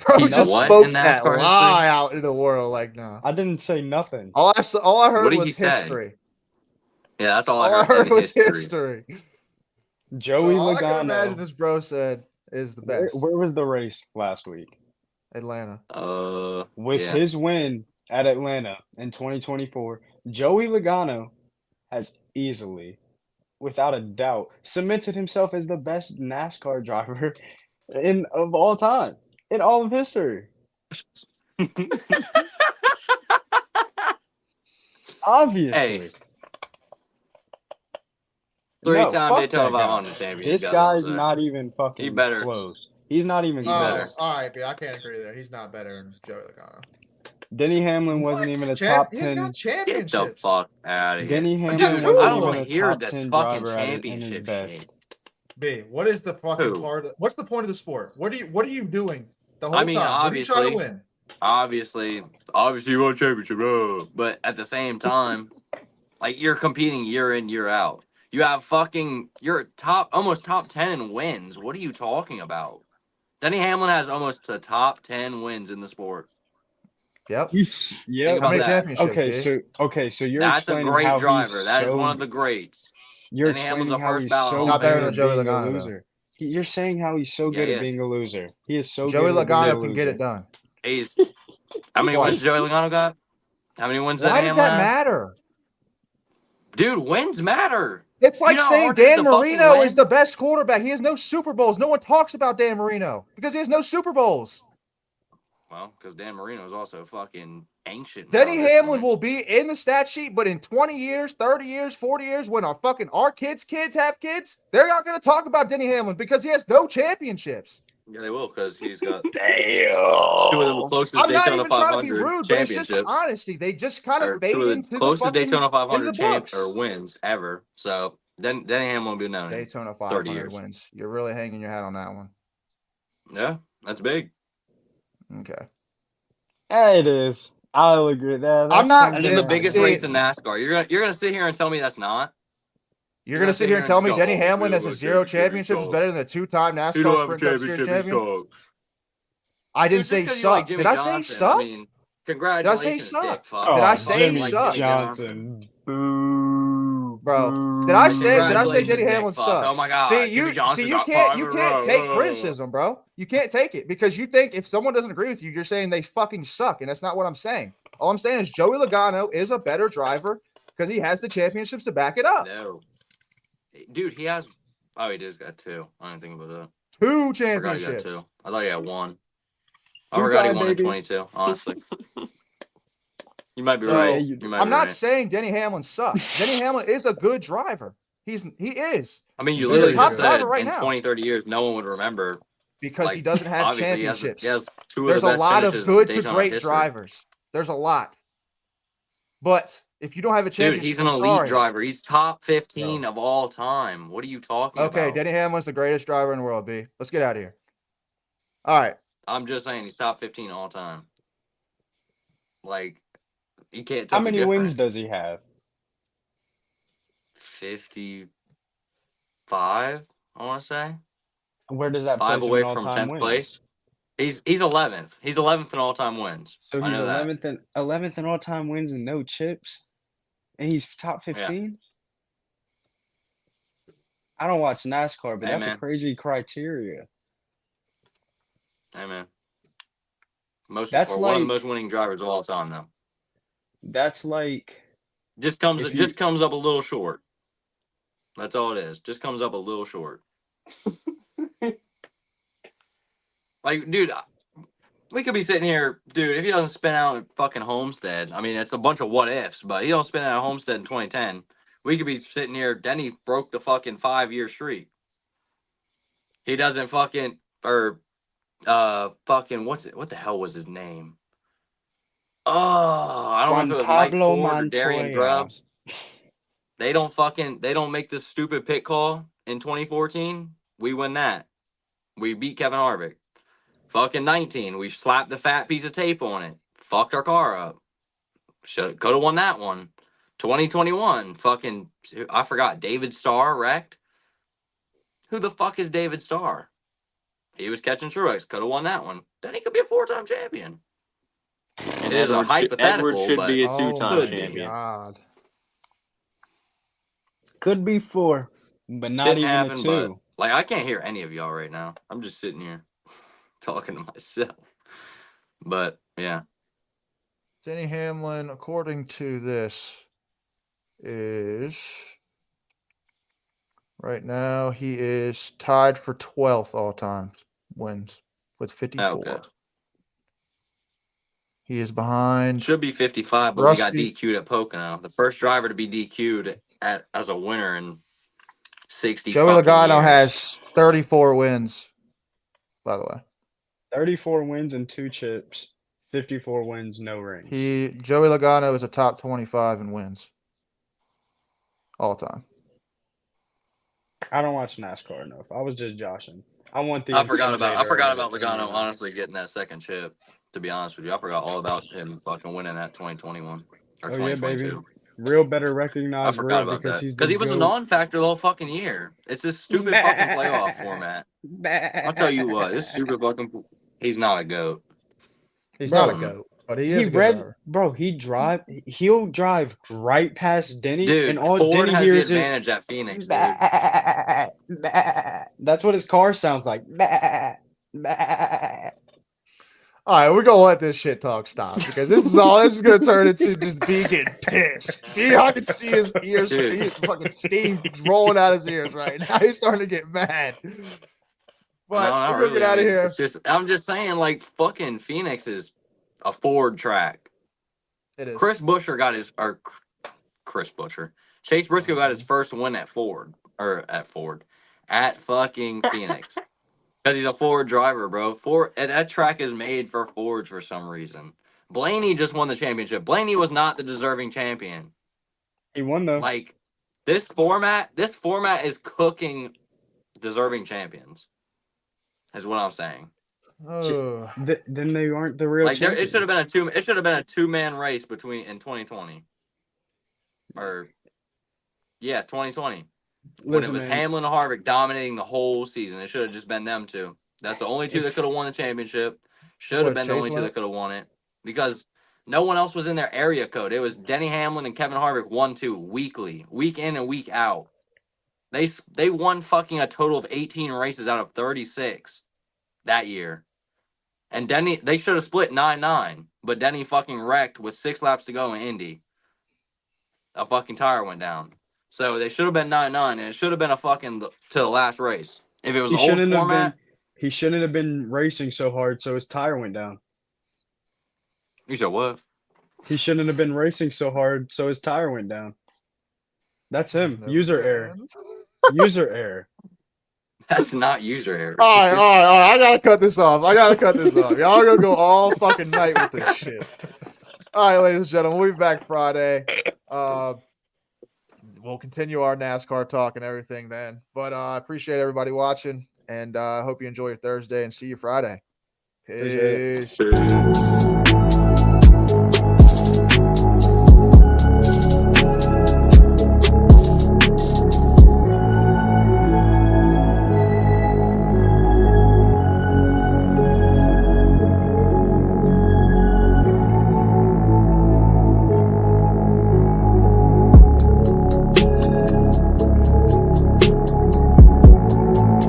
Bro, You just know what spoke in that NASCAR lie out in the world like no. I didn't say nothing. All I heard What did was he say? history. Yeah, that's all All I heard. was history. Joey All I can imagine Logano. this bro said is the best. Where was the race last week? Atlanta. With yeah. his win at Atlanta in 2024, Joey Logano has easily, without a doubt, cemented himself as the best NASCAR driver of all time, in all of history. Obviously. Hey. No, Three-time fuck Daytona that guy. 500 champion. This guy's not even fucking He better. close. He's not even He better. close. All right, I can't agree there. He's not better than Joey Logano. Denny Hamlin wasn't even a top He's 10. got Get championships. the fuck out of here. Denny Hamlin Dude, wasn't I don't even want a to hear top this 10 fucking driver in his championship best. shit. B, what is the fucking Who? part? What's the point of the sport? What are you doing the whole I mean, time? What are you trying to win? Obviously, you want a championship, but at the same time, like you're competing year in, year out. You have you're almost top 10 in wins. What are you talking about? Denny Hamlin has almost the top 10 wins in the sport. Yep. Think How many about that. championships? So you're That's a explaining great how driver. he's That is so, one of the greats. You're Denny Hamlin's explaining a how first he's ballot so Hall Not of better good than at Joey being a Logano, though. loser. You're saying how he's so good Yeah, at being a loser. He is so Joey good at being a Logano can get loser. it done. How many Twice. wins Joey Logano got? How many wins Why Denny does Hamlin that has? matter? Dude, wins matter. It's like You know how saying hard it is Dan to fucking Marino win? is the best quarterback. He has no Super Bowls. No one talks about Dan Marino because he has no Super Bowls. Well, because Dan Marino is also fucking ancient. Denny now at this Hamlin point. will be in the stat sheet, but in 20 years, 30 years, 40 years, when our kids have kids, they're not going to talk about Denny Hamlin because he has no championships. Yeah, they will because he's got Damn. 2 of the closest I'm not Daytona even trying to be 500 rude, but it's just championships. honesty. They just kind Or of fade 2 of the into the closest fucking, Daytona into 500 the champs books. or wins ever. So Denny Hamlin will be known. Daytona 30 500 years. wins. You're really hanging your hat on that one. Yeah, that's big. Okay. Yeah, it is. I'll agree. That I'm not- That is the biggest See- race in NASCAR. You're gonna sit here and tell me that's not? You're going to sit here and tell me go, Denny "Oh, Hamlin we has don't a have 0 championship, championships is so- better than a 2-time NASCAR You don't have a Sprint Cup Series championship, you champion? suck. I didn't Dude, say just 'cause you like suck. Jimmy Did I say Johnson, suck? I mean, congratulations, suck? dick fuck. Did I say Jimmy suck? Johnson. Boo. Bro, Boo. did I say Congratulations, Denny dick Hamlin fuck. sucks? Oh my God, See, Jimmy Johnson you got can't 5 in a take row. criticism, bro. You can't take it because you think if someone doesn't agree with you, you're saying they fucking suck, and that's not what I'm saying. All I'm saying is Joey Logano is a better driver because he has the championships to back it up. No. Dude, he has. Oh, he just got 2. I didn't think about that. 2 I forgot he got championships. 2. I thought he had 1. I Two-time, forgot he won in baby. 22, honestly. You might be So, right. You might I'm be not right. saying Denny Hamlin sucks. Denny Hamlin is a good driver. He is I mean, you he's a literally top just driver said right in now. 20, 30 years, no one would remember. because Like, he doesn't have Obviously, championships. he has 2 of There's the a best lot of finishes in good to Daytona great history. drivers. There's a lot. But if you don't have a Dude, championship, he's an I'm elite sorry. driver. He's top 15 of all time. What are you talking Okay, about? Denny Hamlin's the greatest driver in the world, B. Let's get out of here. All right. I'm just saying he's top 15 all time. Like, you can't tell How me many different. wins does he have? 55, I want to say. Where does that 5 place away in from all-time 10th win? place. He's 11th. He's 11th in all-time wins. So I he's know that. 11th in all-time wins and no chips, and he's top 15. I don't watch NASCAR, but Hey, that's a man. crazy criteria. Hey, man. One of the most winning drivers of all time, though. That's like just comes up a little short. That's all it is. Just comes up a little short. Like, dude, we could be sitting here, dude. If he doesn't spin out at fucking Homestead, I mean, it's a bunch of what ifs, but he don't spin out at Homestead in 2010. We could be sitting here. Denny broke the fucking 5-year streak. He doesn't fucking fucking what the hell was his name? Oh, I don't know if it was Mike Ford or Darian Grubbs. They don't make this stupid pit call in 2014. We win that. We beat Kevin Harvick. Fucking 19. We slapped the fat piece of tape on it. Fucked our car up. Could have won that one. 2021. Fucking, I forgot. David Starr wrecked. Who the fuck is David Starr? He was catching Truex. Could have won that one. Then he could be a 4-time champion. And it is a hypothetical. Edward should be a 2-time champion. God. Could be 4, but not Didn't even happen, a 2. But, like, I can't hear any of y'all right now. I'm just sitting here talking to myself. But yeah. Denny Hamlin, according to this, is right now he is tied for 12th all time wins with 54. Okay. He is behind. Should be 55, but Rusty. we got DQ'd at Pocono. The first driver to be DQ'd as a winner in 60 Joey Logano years. has 34 wins, by the way. 34 wins and 2 chips. 54 wins, no ring. Joey Logano is a top 25 in wins all time. I don't watch NASCAR enough. I was just joshing. I forgot about Logano honestly getting that second chip. To be honest with you, I forgot all about him fucking winning that 2021 or 2022. Yeah, baby. Real better recognized. I forgot about that because he was a non-factor the whole fucking year. It's this stupid fucking playoff format. I'll tell you what, this stupid fucking. He's not a goat. He's not a goat, but he is. He'll drive right past Denny, dude, and all Ford Denny has hears the advantage at Phoenix. Dude. That's what his car sounds like. All right, we're gonna let this shit talk stop because this is gonna turn into just B getting pissed. I can see his ears, fucking steam rolling out his ears right now. He's starting to get mad. But we're gonna get out of here. I'm just saying, like, fucking Phoenix is a Ford track. It is. Chase Briscoe got his first win at fucking Phoenix. Because he's a Ford driver, bro. That track is made for Fords for some reason. Blaney just won the championship. Blaney was not the deserving champion. He won though. Like, this format is cooking deserving champions. Is what I'm saying. Oh. Then they aren't the real. Like, it should have been a 2-man race in 2020. 2020. When it was Hamlin and Harvick dominating the whole season. It should have just been them two. That's the only two that could have won the championship. Should have been the only two that could have won it. Because no one else was in their area code. It was Denny Hamlin and Kevin Harvick 1-2 weekly. Week in and week out. They won fucking a total of 18 races out of 36 that year. And Denny, they should have split 9-9. But Denny fucking wrecked with 6 laps to go in Indy. A fucking tire went down. So they should have been 9-9, and it should have been a fucking to the last race. If it was old format, he shouldn't have been racing so hard, so his tire went down. You said what? He shouldn't have been racing so hard, so his tire went down. That's him. User error. User error. That's not user error. All right. I gotta cut this off. Y'all are gonna go all fucking night with this shit. All right, ladies and gentlemen, we'll be back Friday. We'll continue our NASCAR talk and everything then. But I appreciate everybody watching, and I hope you enjoy your Thursday and see you Friday. Peace.